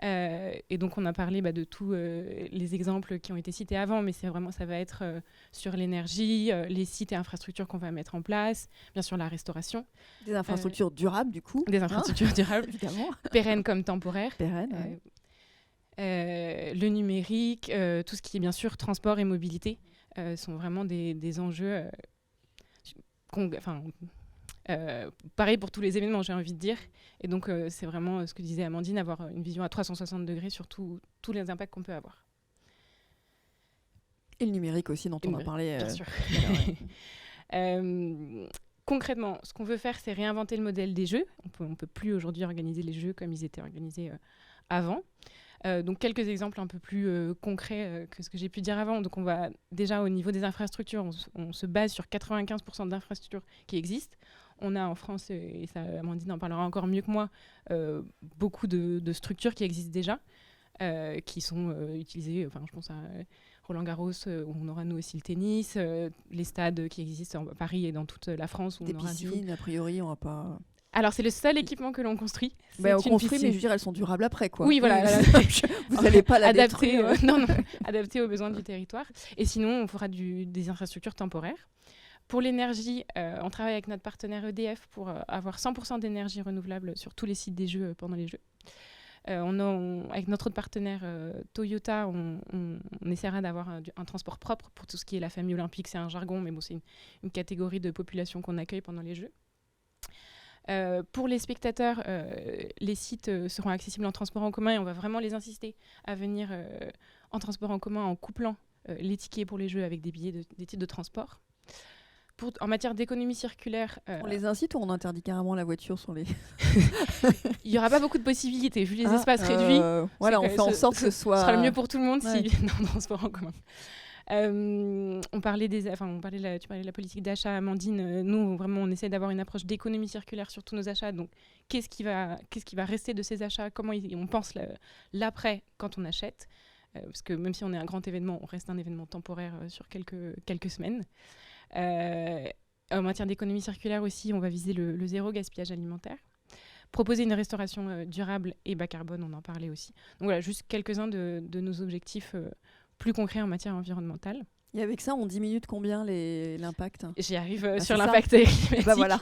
Et donc on a parlé de tous les exemples qui ont été cités avant, mais ça va être sur l'énergie, les sites et infrastructures qu'on va mettre en place, bien sûr la restauration. Des infrastructures durables du coup. Des infrastructures durables, évidemment. Pérennes comme temporaires. Pérennes, le numérique, tout ce qui est bien sûr transport et mobilité sont vraiment des enjeux pareil pour tous les événements, j'ai envie de dire. Et donc, c'est vraiment ce que disait Amandine, avoir une vision à 360 degrés sur tous les impacts qu'on peut avoir. Et le numérique aussi, dont on a parlé. Bien sûr. Concrètement, ce qu'on veut faire, c'est réinventer le modèle des Jeux. On peut plus aujourd'hui organiser les Jeux comme ils étaient organisés avant. Donc, quelques exemples un peu plus concrets que ce que j'ai pu dire avant. Donc, on va déjà, au niveau des infrastructures, on se base sur 95% d'infrastructures qui existent. On a en France, et ça, Amandine en parlera encore mieux que moi, beaucoup de structures qui existent déjà, qui sont utilisées, je pense à Roland-Garros, où on aura nous aussi le tennis, les stades qui existent à Paris et dans toute la France. Où des on aura piscines, a priori, on va pas... Alors, c'est le seul équipement que l'on construit. On construit, mais je veux dire, elles sont durables après, quoi. Oui, voilà. Vous n'allez pas la adapter, détruire. non, adapter aux besoins du territoire. Et sinon, on fera des infrastructures temporaires. Pour l'énergie, on travaille avec notre partenaire EDF pour avoir 100% d'énergie renouvelable sur tous les sites des Jeux pendant les Jeux. Avec notre autre partenaire Toyota, on essaiera d'avoir un transport propre pour tout ce qui est la famille olympique. C'est un jargon, mais bon, c'est une catégorie de population qu'on accueille pendant les Jeux. Pour les spectateurs, les sites seront accessibles en transport en commun et on va vraiment les insister à venir en transport en commun en couplant les tickets pour les Jeux avec des billets des titres de transport. En matière d'économie circulaire... On les incite ou on interdit carrément la voiture sur les... Il n'y aura pas beaucoup de possibilités, vu les espaces réduits. Voilà, on fait en sorte que ce soit... Ce sera le mieux pour tout le monde s'ils viennent en transport en commun. Tu parlais de la politique d'achat, Amandine. Nous, vraiment, on essaie d'avoir une approche d'économie circulaire sur tous nos achats. Donc, qu'est-ce qui va rester de ces achats? Comment on pense l'après quand on achète? Parce que même si on est un grand événement, on reste un événement temporaire sur quelques semaines. En matière d'économie circulaire aussi, on va viser le zéro gaspillage alimentaire. Proposer une restauration durable et bas carbone, on en parlait aussi. Donc voilà, juste quelques-uns de nos objectifs plus concrets en matière environnementale. Et avec ça, on diminue de combien l'impact? J'y arrive Bah, sur c'est ça. l'impact climatique. Bah voilà.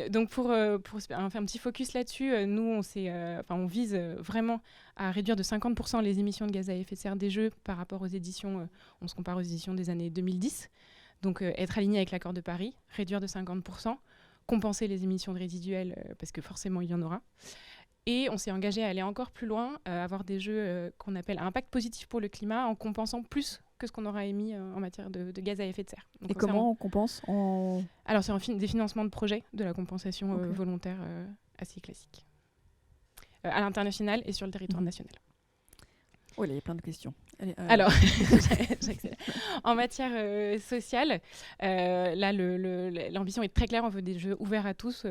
Donc pour faire un petit focus là-dessus, nous on vise vraiment à réduire de 50% les émissions de gaz à effet de serre des Jeux par rapport aux éditions, on se compare aux éditions des années 2010. Donc être aligné avec l'accord de Paris, réduire de 50%, compenser les émissions de résiduelles parce que forcément il y en aura. Et on s'est engagé à aller encore plus loin, à avoir des Jeux qu'on appelle à impact positif pour le climat en compensant plus que ce qu'on aura émis en matière de gaz à effet de serre. Donc, Et comment on compense Alors, c'est des financements de projets, de la compensation Ok. volontaire assez classique. À l'international et sur le territoire national. Oh, il y a plein de questions. Allez, Alors, j'accélère. En matière sociale, là, l'ambition est très claire. On veut des Jeux ouverts à tous,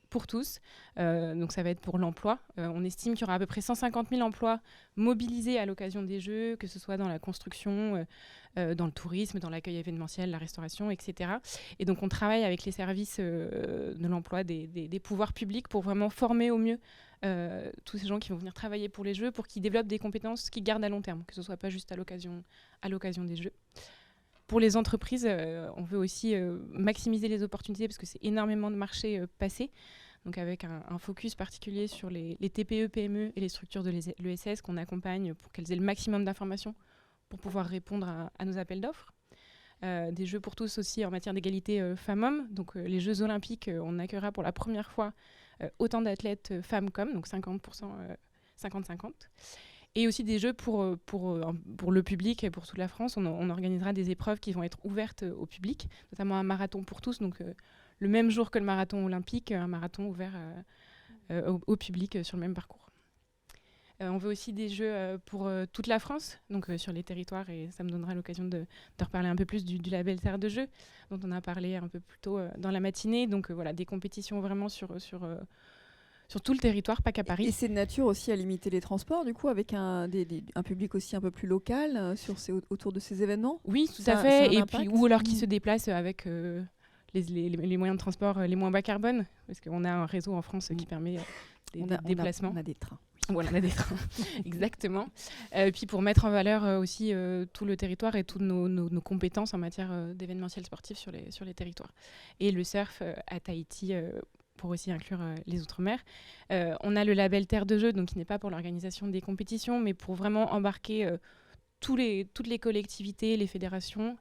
pour tous. Donc, ça va être pour l'emploi. On estime qu'il y aura à peu près 150 000 emplois mobilisés à l'occasion des Jeux, que ce soit dans la construction, dans le tourisme, dans l'accueil événementiel, la restauration, etc. Et donc, on travaille avec les services de l'emploi des pouvoirs publics pour vraiment former au mieux tous ces gens qui vont venir travailler pour les Jeux, pour qu'ils développent des compétences qu'ils gardent à long terme, que ce ne soit pas juste à l'occasion des Jeux. Pour les entreprises, on veut aussi maximiser les opportunités parce que c'est énormément de marchés passés. Donc avec un focus particulier sur les TPE, PME et les structures de l'ESS qu'on accompagne pour qu'elles aient le maximum d'informations pour pouvoir répondre à nos appels d'offres. Des Jeux pour tous aussi en matière d'égalité femmes-hommes. Donc les Jeux olympiques, on accueillera pour la première fois autant d'athlètes femmes qu'hommes, donc 50%, 50-50. Et aussi des Jeux pour le public et pour toute la France. On organisera des épreuves qui vont être ouvertes au public, notamment un marathon pour tous, donc le même jour que le marathon olympique, un marathon ouvert au public sur le même parcours. On veut aussi des Jeux pour toute la France, donc sur les territoires, et ça me donnera l'occasion de reparler un peu plus du label Terre de Jeux, dont on a parlé un peu plus tôt dans la matinée. Donc voilà, des compétitions vraiment sur tout le territoire, pas qu'à Paris. Et c'est de nature aussi à limiter les transports, du coup, avec un public aussi un peu plus local autour de ces événements? Oui, tout Ça à a fait. un Et impact? puis, ou alors qui se déplacent avec les moyens de transport les moins bas carbone, parce qu'on a un réseau en France qui permet des déplacements. On a des trains. Voilà, on a des trains, exactement. Puis pour mettre en valeur aussi tout le territoire et toutes nos compétences en matière d'événementiel sportif sur les territoires. Et le surf à Tahiti, pour aussi inclure les Outre-mer. On a le label Terre de Jeux, donc qui n'est pas pour l'organisation des compétitions, mais pour vraiment embarquer toutes les collectivités, les fédérations,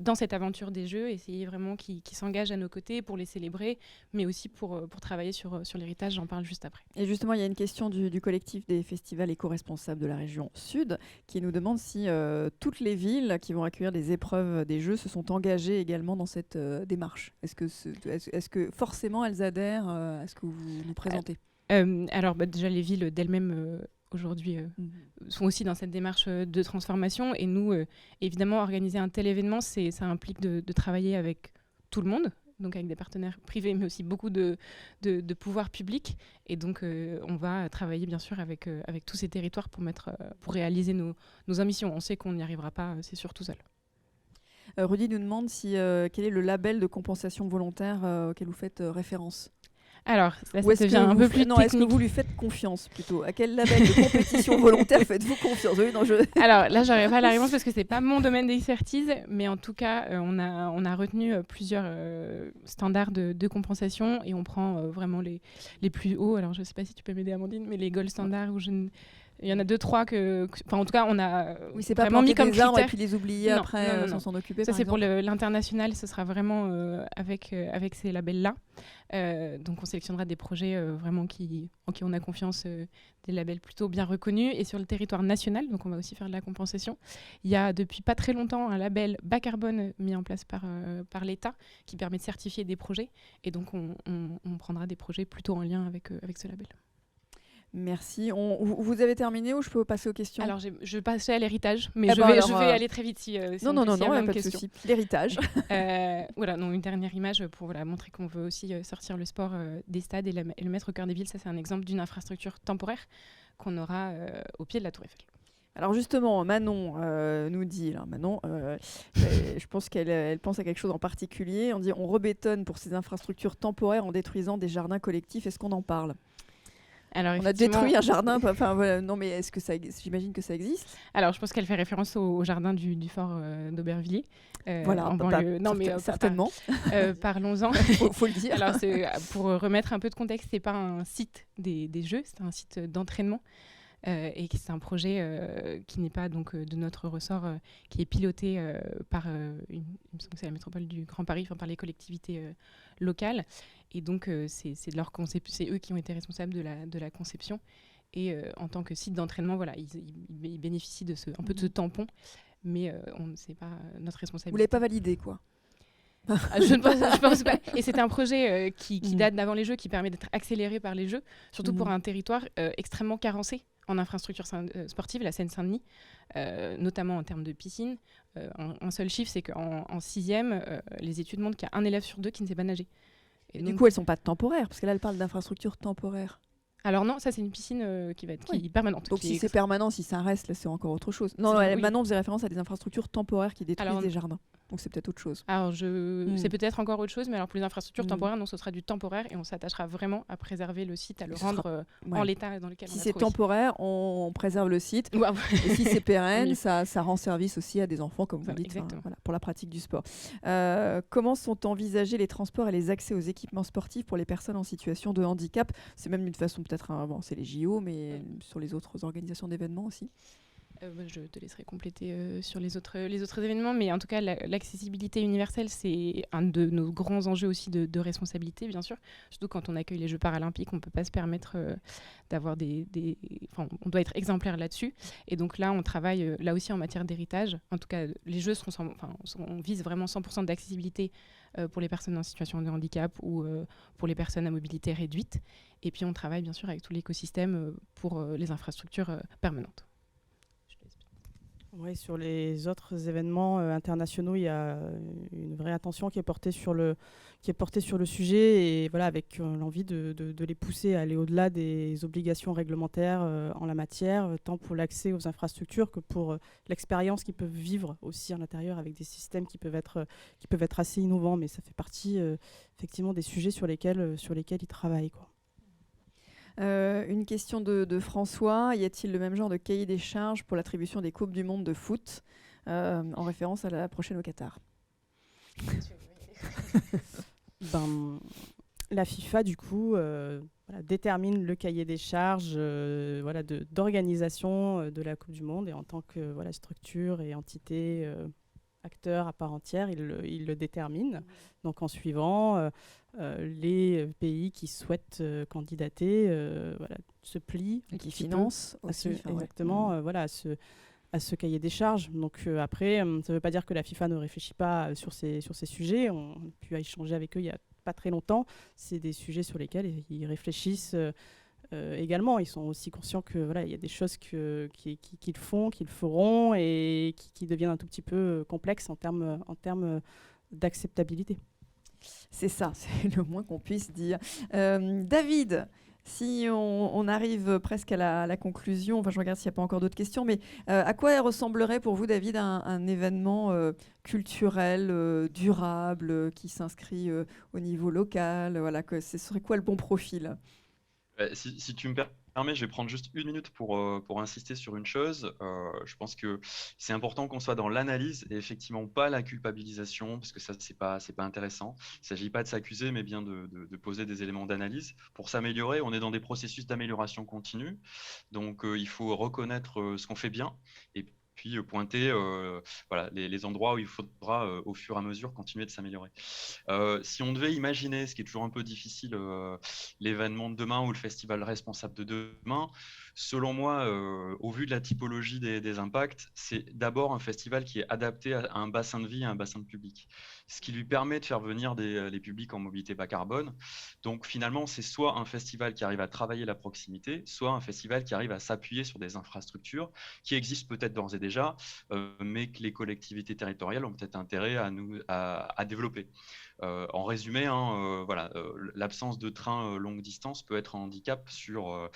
dans cette aventure des Jeux, essayer vraiment qu'ils s'engagent à nos côtés pour les célébrer, mais aussi pour travailler sur l'héritage, j'en parle juste après. Et justement, il y a une question du collectif des festivals éco-responsables de la région Sud qui nous demande si toutes les villes qui vont accueillir des épreuves des Jeux se sont engagées également dans cette démarche. Est-ce que forcément elles adhèrent à ce que vous nous présentez? Alors déjà, les villes d'elles-mêmes aujourd'hui sont aussi dans cette démarche de transformation. Et nous, évidemment, organiser un tel événement, ça implique de travailler avec tout le monde, donc avec des partenaires privés, mais aussi beaucoup de pouvoirs publics. Et donc, on va travailler, bien sûr, avec tous ces territoires pour réaliser nos ambitions. On sait qu'on n'y arrivera pas, c'est sûr, tout seul. Rudy nous demande quel est le label de compensation volontaire auquel vous faites référence. Alors, là, ça devient un peu plus technique. Est-ce que vous lui faites confiance plutôt? À quel label de compétition volontaire faites-vous confiance? Oui, non, Alors là, j'aurais pas la réponse parce que c'est pas mon domaine d'expertise, mais en tout cas, on a retenu plusieurs standards de compensation et on prend vraiment les plus hauts. Alors, je sais pas si tu peux m'aider, Amandine, mais les gold standards où il y en a 2-3 enfin, en tout cas, on a c'est pas vraiment mis comme des arbres critère. et puis les oublier après sans s'en occuper. Ça, c'est pour exemple. l'international, ce sera vraiment avec ces labels-là. Donc, on sélectionnera des projets vraiment en qui on a confiance, des labels plutôt bien reconnus. Et sur le territoire national, donc on va aussi faire de la compensation. Il y a depuis pas très longtemps un label bas carbone mis en place par l'État qui permet de certifier des projets. Et donc, on prendra des projets plutôt en lien avec ce label. Merci. Vous avez terminé ou je peux passer aux questions? Alors, je passais à l'héritage, mais je vais aller très vite si non, pas de souci. L'héritage. Voilà, donc une dernière image pour montrer qu'on veut aussi sortir le sport des stades et le mettre au cœur des villes. Ça, c'est un exemple d'une infrastructure temporaire qu'on aura au pied de la Tour Eiffel. Alors justement, Manon nous dit, je pense qu'elle pense à quelque chose en particulier. On dit on rebétonne pour ces infrastructures temporaires en détruisant des jardins collectifs. Est-ce qu'on en parle? Alors, On a effectivement, détruit un jardin. Enfin, voilà, non, mais est-ce que j'imagine que ça existe. alors, je pense qu'elle fait référence au jardin du fort d'Aubervilliers, Voilà, en banlieue. Non, mais certainement. parlons-en. Faut le dire. Alors, pour remettre un peu de contexte, c'est pas un site des jeux, c'est un site d'entraînement. Et c'est un projet qui n'est pas donc de notre ressort, qui est piloté par, il me semble que c'est la métropole du Grand Paris, enfin par les collectivités locales. Et donc c'est de leur c'est eux qui ont été responsables de la conception. Et en tant que site d'entraînement, voilà, ils bénéficient de un peu de ce tampon, mais c'est pas notre Vous responsabilité. l'avez pas validé, quoi. Je pense pas. Et c'était un projet qui date d'avant les Jeux, qui permet d'être accéléré par les Jeux, surtout pour un territoire extrêmement carencé en infrastructure sportive, la Seine-Saint-Denis, notamment en termes de piscine. Un seul chiffre, c'est qu'en 6e, les études montrent qu'il y a un élève sur 2 qui ne sait pas nager. Et du coup, elles sont pas temporaires, parce que là, elle parle d'infrastructure temporaire. Alors non, ça c'est une piscine qui va être permanente. Donc si c'est permanent, si ça reste, là c'est encore autre chose. Non, Manon faisait référence à des infrastructures temporaires qui détruisent des jardins. Donc c'est peut-être autre chose. Alors c'est peut-être encore autre chose, mais alors pour les infrastructures temporaires, non, ce sera du temporaire et on s'attachera vraiment à préserver le site, à le rendre en l'état dans lequel on l'a trouvé. Si c'est temporaire, on préserve le site. Et si c'est pérenne, ça rend service aussi à des enfants, comme vous dites, pour la pratique du sport. Comment sont envisagés les transports et les accès aux équipements sportifs pour les personnes en situation de handicap? C'est même une façon peut-être, c'est les JO, mais sur les autres organisations d'événements aussi. Je te laisserai compléter sur les autres événements, mais en tout cas, l'accessibilité universelle, c'est un de nos grands enjeux aussi de responsabilité, bien sûr. Surtout quand on accueille les Jeux paralympiques, on ne peut pas se permettre d'avoir on doit être exemplaire là-dessus. Et donc là, on travaille là aussi en matière d'héritage. En tout cas, les Jeux on vise vraiment 100% d'accessibilité pour les personnes en situation de handicap ou pour les personnes à mobilité réduite. Et puis, on travaille bien sûr avec tout l'écosystème pour les infrastructures permanentes. Oui, sur les autres événements internationaux, il y a une vraie attention qui est portée sur le sujet et voilà, avec l'envie de les pousser à aller au-delà des obligations réglementaires en la matière, tant pour l'accès aux infrastructures que pour l'expérience qu'ils peuvent vivre aussi à l'intérieur avec des systèmes qui peuvent être assez innovants. Mais ça fait partie effectivement des sujets sur lesquels ils travaillent, quoi. Une question de François. Y a-t-il le même genre de cahier des charges pour l'attribution des Coupes du Monde de foot en référence à la prochaine au Qatar? La FIFA, du coup, détermine le cahier des charges d'organisation de la Coupe du Monde. Et en tant que structure et entité, acteur à part entière, il le détermine. Donc en suivant... les pays qui souhaitent candidater se plient et qui financent aussi, exactement à ce cahier des charges. Donc après, ça ne veut pas dire que la FIFA ne réfléchit pas sur ces sujets. On a pu échanger avec eux il n'y a pas très longtemps. C'est des sujets sur lesquels ils réfléchissent également. Ils sont aussi conscients que il y a des choses qu'ils font, qu'ils feront et qui deviennent un tout petit peu complexes en termes d'acceptabilité. C'est ça, c'est le moins qu'on puisse dire. David, si on arrive presque à la conclusion, je regarde s'il n'y a pas encore d'autres questions, mais à quoi ressemblerait pour vous, David, un événement culturel, durable, qui s'inscrit au niveau local, ce serait quoi le bon profil? Si tu me permets, je vais prendre juste 1 minute pour insister sur une chose. Je pense que c'est important qu'on soit dans l'analyse et effectivement pas la culpabilisation, parce que ça, c'est pas intéressant. Il ne s'agit pas de s'accuser, mais bien de poser des éléments d'analyse. Pour s'améliorer, on est dans des processus d'amélioration continue. Donc, il faut reconnaître ce qu'on fait bien et puis pointer les endroits où il faudra au fur et à mesure continuer de s'améliorer. Si on devait imaginer, ce qui est toujours un peu difficile, l'événement de demain ou le festival responsable de demain, selon moi, au vu de la typologie des impacts, c'est d'abord un festival qui est adapté à un bassin de vie et à un bassin de public, ce qui lui permet de faire venir les publics en mobilité bas carbone. Donc finalement, c'est soit un festival qui arrive à travailler la proximité, soit un festival qui arrive à s'appuyer sur des infrastructures qui existent peut-être d'ores et déjà, mais que les collectivités territoriales ont peut-être intérêt à développer. En résumé, hein, voilà, l'absence de train longue distance peut être un handicap sur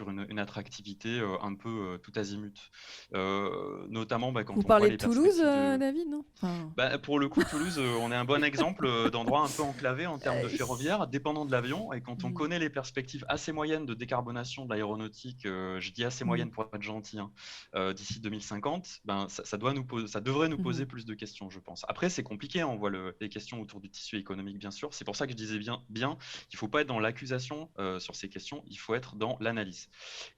une attractivité un peu tout azimut. Notamment quand Vous on voit parlez de les Toulouse, perspectives de... David, non? Enfin, Pour le coup, Toulouse, on est un bon exemple d'endroit un peu enclavé en termes de euh, ferroviaire, dépendant de l'avion. Et quand on mm, connaît les perspectives assez moyennes de décarbonation de l'aéronautique, je dis assez moyennes pour être gentil, hein, d'ici 2050, ça devrait nous poser plus de questions, je pense. Après, c'est compliqué, hein, on voit les questions autour du tissu économique, bien sûr. C'est pour ça que je disais bien qu'il ne faut pas être dans l'accusation sur ces questions, il faut être dans l'analyse.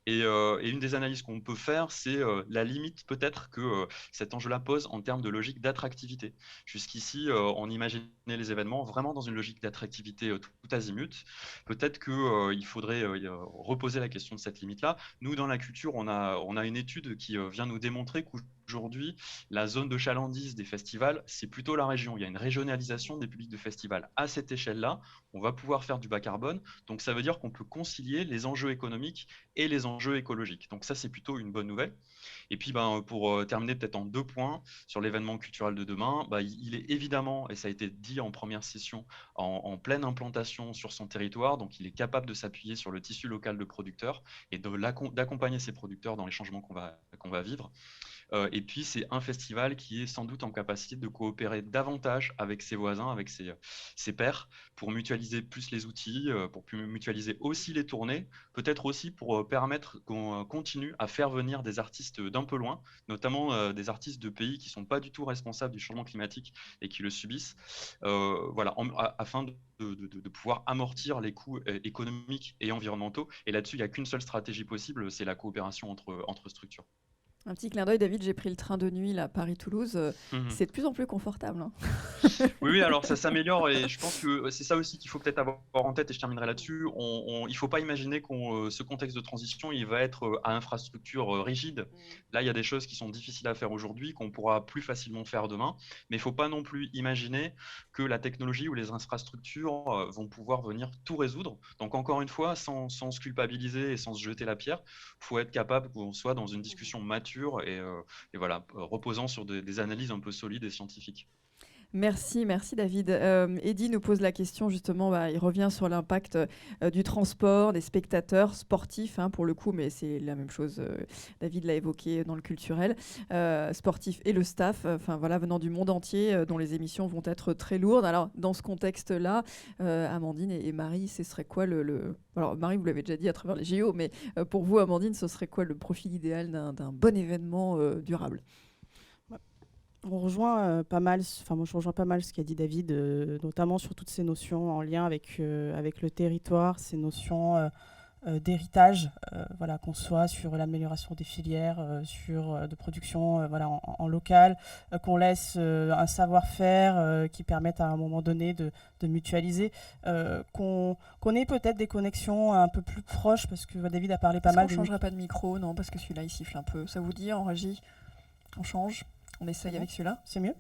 Et une des analyses qu'on peut faire, c'est la limite peut-être que cet enjeu-là pose en termes de logique d'attractivité. Jusqu'ici, on imaginait les événements vraiment dans une logique d'attractivité tout azimut. Peut-être qu'il faudrait reposer la question de cette limite-là. Nous, dans la culture, on a une étude qui vient nous démontrer qu'aujourd'hui, la zone de chalandise des festivals, c'est plutôt la région. Il y a une régionalisation des publics de festivals. À cette échelle-là, on va pouvoir faire du bas carbone. Donc, ça veut dire qu'on peut concilier les enjeux économiques et les enjeux écologiques. Donc, ça, c'est plutôt une bonne nouvelle. Et puis, pour terminer peut-être en 2 points sur l'événement culturel de demain, il est évidemment, et ça a été dit en première session, en pleine implantation sur son territoire. Donc, il est capable de s'appuyer sur le tissu local de producteurs et d'accompagner ces producteurs dans les changements qu'on va vivre. Et puis, c'est un festival qui est sans doute en capacité de coopérer davantage avec ses voisins, avec ses pairs, pour mutualiser plus les outils, pour mutualiser aussi les tournées, peut-être aussi pour permettre qu'on continue à faire venir des artistes d'un peu loin, notamment des artistes de pays qui ne sont pas du tout responsables du changement climatique et qui le subissent, voilà, afin de pouvoir amortir les coûts économiques et environnementaux. Et là-dessus, il n'y a qu'une seule stratégie possible, c'est la coopération entre structures. un petit clin d'œil, David, j'ai pris le train de nuit, là, Paris-Toulouse. Mhm. C'est de plus en plus confortable, hein. Oui, alors ça s'améliore et je pense que c'est ça aussi qu'il faut peut-être avoir en tête et je terminerai là-dessus. Il ne faut pas imaginer que ce contexte de transition, il va être à infrastructure rigide. Là, il y a des choses qui sont difficiles à faire aujourd'hui, qu'on pourra plus facilement faire demain, mais il ne faut pas non plus imaginer que la technologie ou les infrastructures vont pouvoir venir tout résoudre. Donc encore une fois, sans se culpabiliser et sans se jeter la pierre, il faut être capable qu'on soit dans une discussion mature et voilà, reposant sur des analyses un peu solides et scientifiques. Merci David. Eddy nous pose la question justement, il revient sur l'impact du transport, des spectateurs sportifs, hein, pour le coup, mais c'est la même chose, David l'a évoqué dans le culturel, sportif et le staff, voilà, venant du monde entier, dont les émissions vont être très lourdes. Alors dans ce contexte-là, Amandine et Marie, ce serait quoi Alors Marie, vous l'avez déjà dit à travers les JO, mais pour vous, Amandine, ce serait quoi le profil idéal d'un bon événement durable ? On rejoint pas mal, moi je rejoins pas mal ce qu'a dit David, notamment sur toutes ces notions en lien avec le territoire, ces notions d'héritage, voilà, qu'on soit sur l'amélioration des filières, de production voilà, en local, qu'on laisse un savoir-faire qui permette à un moment donné de mutualiser, qu'on ait peut-être des connexions un peu plus proches, parce que David a parlé pas mal. On ne changerait pas de micro, non, parce que celui-là il siffle un peu. Ça vous dit en régie? On change? On essaye avec celui-là? C'est mieux?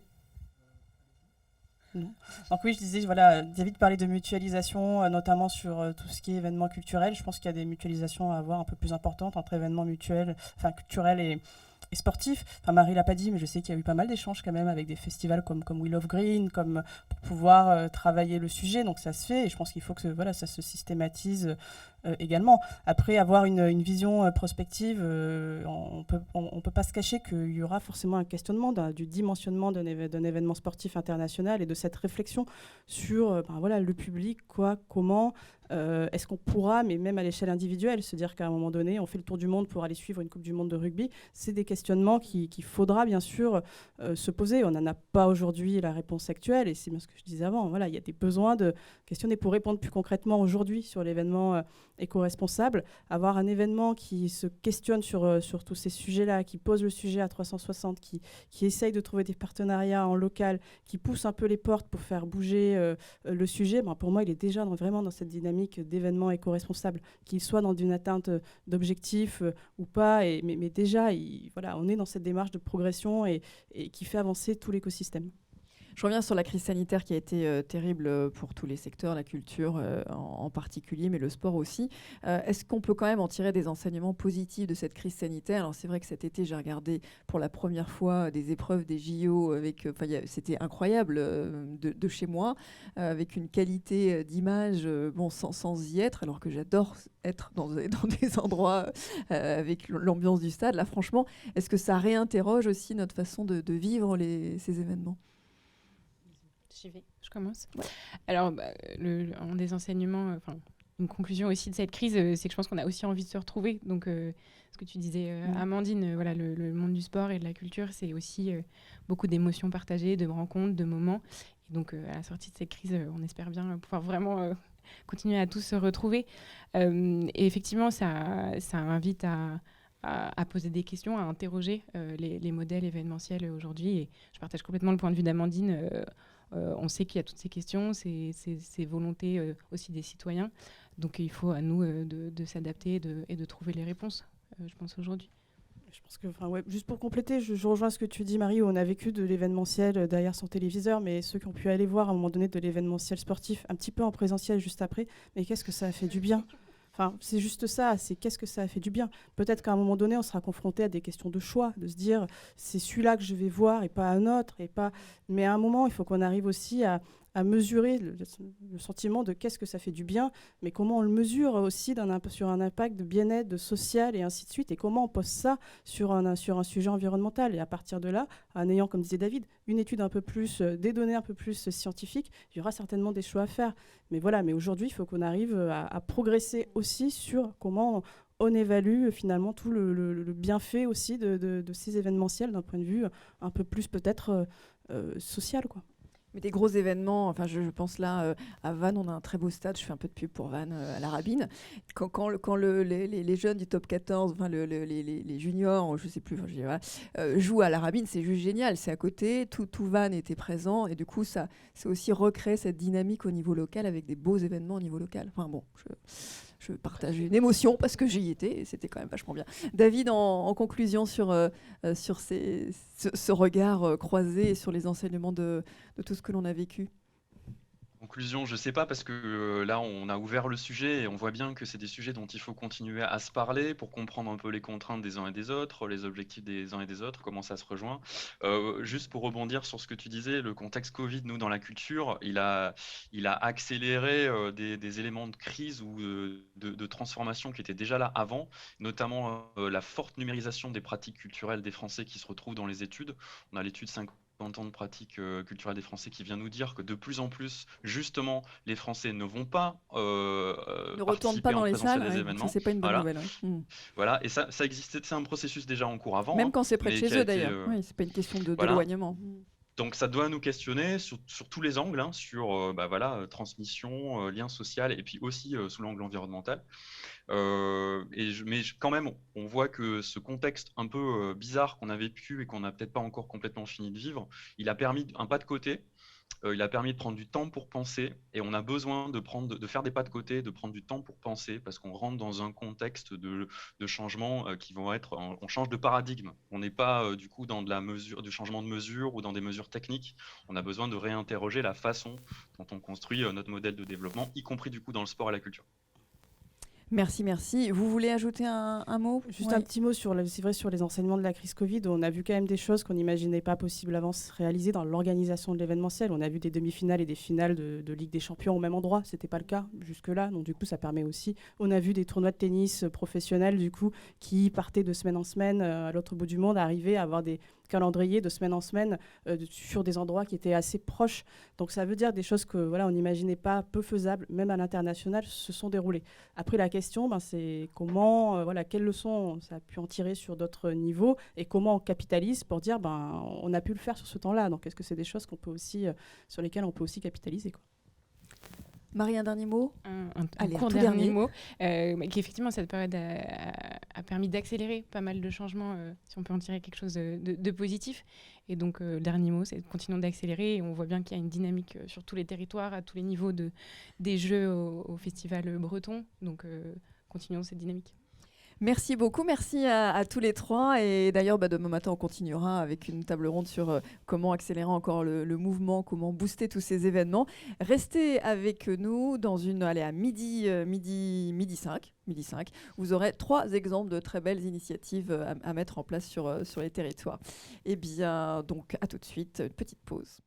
Non. Donc oui, je disais, voilà, David parlait de mutualisation, notamment sur tout ce qui est événements culturels. Je pense qu'il y a des mutualisations à avoir un peu plus importantes entre événements culturels et sportifs. Marie l'a pas dit, mais je sais qu'il y a eu pas mal d'échanges quand même avec des festivals comme We Love Green, pour pouvoir travailler le sujet. Donc ça se fait, et je pense qu'il faut que ça se systématise également. Après, avoir une vision prospective, on peut pas se cacher qu'il y aura forcément un questionnement du dimensionnement d'un événement sportif international et de cette réflexion sur le public, comment est-ce qu'on pourra, mais même à l'échelle individuelle, se dire qu'à un moment donné, on fait le tour du monde pour aller suivre une Coupe du Monde de rugby. C'est des questionnements qu'il faudra bien sûr se poser. On n'en a pas aujourd'hui la réponse actuelle, et c'est bien ce que je disais avant. Voilà, il y a des besoins de questionner pour répondre plus concrètement aujourd'hui sur l'événement éco-responsable. Avoir un événement qui se questionne sur tous ces sujets-là, qui pose le sujet à 360, qui essaye de trouver des partenariats en local, qui pousse un peu les portes pour faire bouger le sujet, pour moi, il est déjà vraiment dans cette dynamique d'événements éco-responsables, qu'ils soient dans une atteinte d'objectifs ou pas, mais déjà, on est dans cette démarche de progression et qui fait avancer tout l'écosystème. Je reviens sur la crise sanitaire qui a été terrible pour tous les secteurs, la culture en particulier, mais le sport aussi. Est-ce qu'on peut quand même en tirer des enseignements positifs de cette crise sanitaire? Alors c'est vrai que cet été, j'ai regardé pour la première fois des épreuves des JO avec, c'était incroyable de chez moi, avec une qualité d'image, bon, sans y être, alors que j'adore être dans des endroits avec l'ambiance du stade. Là, franchement, est-ce que ça réinterroge aussi notre façon de vivre ces événements? Je commence. Ouais. Alors, un des enseignements, une conclusion aussi de cette crise, c'est que je pense qu'on a aussi envie de se retrouver. Donc, ce que tu disais, Amandine, voilà, le monde du sport et de la culture, c'est aussi beaucoup d'émotions partagées, de rencontres, de moments. Et donc, à la sortie de cette crise, on espère bien pouvoir vraiment continuer à tous se retrouver. Et effectivement, ça invite à poser des questions, à interroger les modèles événementiels aujourd'hui. Et je partage complètement le point de vue d'Amandine. On sait qu'il y a toutes ces questions, ces volontés aussi des citoyens. Donc il faut à nous de s'adapter et de trouver les réponses, je pense, aujourd'hui. Je pense que, juste pour compléter, je rejoins ce que tu dis, Marie, où on a vécu de l'événementiel derrière son téléviseur, mais ceux qui ont pu aller voir à un moment donné de l'événementiel sportif, un petit peu en présentiel juste après, mais qu'est-ce que ça a fait du bien? C'est juste ça, c'est qu'est-ce que ça a fait du bien. Peut-être qu'à un moment donné, on sera confronté à des questions de choix, de se dire c'est celui-là que je vais voir et pas un autre. Mais à un moment, il faut qu'on arrive aussi à mesurer le sentiment de qu'est-ce que ça fait du bien, mais comment on le mesure aussi sur un impact de bien-être, de social et ainsi de suite, et comment on pose ça sur un sujet environnemental. Et à partir de là, en ayant, comme disait David, une étude un peu plus, des données un peu plus scientifiques, il y aura certainement des choix à faire. Mais aujourd'hui, il faut qu'on arrive à progresser aussi sur comment on évalue finalement tout le bienfait aussi de ces événementiels d'un point de vue un peu plus peut-être social, quoi. Mais des gros événements, je pense là à Vannes, on a un très beau stade, je fais un peu de pub pour Vannes à la Rabine. Quand les jeunes du top 14, les juniors, je ne sais plus, jouent à la Rabine, c'est juste génial. C'est à côté, tout Vannes était présent et du coup, ça aussi recrée cette dynamique au niveau local avec des beaux événements au niveau local. Je partage une émotion parce que j'y étais et c'était quand même vachement bien. David, en conclusion sur ce regard croisé et sur les enseignements de tout ce que l'on a vécu. Conclusion, je sais pas, parce que là, on a ouvert le sujet et on voit bien que c'est des sujets dont il faut continuer à se parler pour comprendre un peu les contraintes des uns et des autres, les objectifs des uns et des autres, comment ça se rejoint. Juste pour rebondir sur ce que tu disais, le contexte Covid, nous, dans la culture, il a accéléré des éléments de crise ou de transformation qui étaient déjà là avant, notamment la forte numérisation des pratiques culturelles des Français qui se retrouvent dans les études. On a l'étude 50 ans de pratique culturelle des Français qui vient nous dire que de plus en plus, justement, les Français ne vont pas Ne retourne pas participer dans en les présentiel salles, des ouais, événements. ça c'est pas une bonne Voilà. nouvelle. Ouais. Voilà, et ça existait, c'est un processus déjà en cours avant. Même hein, quand c'est près de mais chez qui a eux été, d'ailleurs. Oui, c'est pas une question voilà. d'éloignement. Donc ça doit nous questionner sur tous les angles, hein, sur transmission, lien social, et puis aussi sous l'angle environnemental. Mais quand même, on voit que ce contexte un peu bizarre qu'on a vécu et qu'on n'a peut-être pas encore complètement fini de vivre, il a permis un pas de côté. Il a permis de prendre du temps pour penser, et on a besoin de faire des pas de côté, de prendre du temps pour penser, parce qu'on rentre dans un contexte de changement qui vont être, on change de paradigme. On n'est pas du coup dans du changement de mesure ou dans des mesures techniques. On a besoin de réinterroger la façon dont on construit notre modèle de développement, y compris du coup dans le sport et la culture. Merci. Vous voulez ajouter un mot? Juste un petit mot sur les enseignements de la crise Covid. On a vu quand même des choses qu'on n'imaginait pas possibles avant se réaliser dans l'organisation de l'événementiel. On a vu des demi-finales et des finales de Ligue des Champions au même endroit. C'était pas le cas jusque-là. Donc du coup, ça permet aussi. On a vu des tournois de tennis professionnels du coup qui partaient de semaine en semaine à l'autre bout du monde, arriver à avoir des calendriers de semaine en semaine sur des endroits qui étaient assez proches. Donc ça veut dire des choses que on n'imaginait pas peu faisables, même à l'international, se sont déroulées. Après, la question, c'est comment, quelles leçons ça a pu en tirer sur d'autres niveaux et comment on capitalise pour dire, on a pu le faire sur ce temps-là. Donc est-ce que c'est des choses qu'on peut aussi, sur lesquelles on peut aussi capitaliser, quoi. Marie, un dernier mot? Un court dernier mot. Qu'effectivement, cette période a permis d'accélérer pas mal de changements, si on peut en tirer quelque chose de positif. Et donc, le dernier mot, c'est continuons d'accélérer. Et on voit bien qu'il y a une dynamique sur tous les territoires, à tous les niveaux des Jeux au Festival breton. Donc, continuons cette dynamique. Merci beaucoup, merci à tous les trois. Et d'ailleurs, demain matin, on continuera avec une table ronde sur comment accélérer encore le mouvement, comment booster tous ces événements. Restez avec nous à midi 5. Vous aurez 3 exemples de très belles initiatives à mettre en place sur les territoires. Et bien, donc, à tout de suite, petite pause.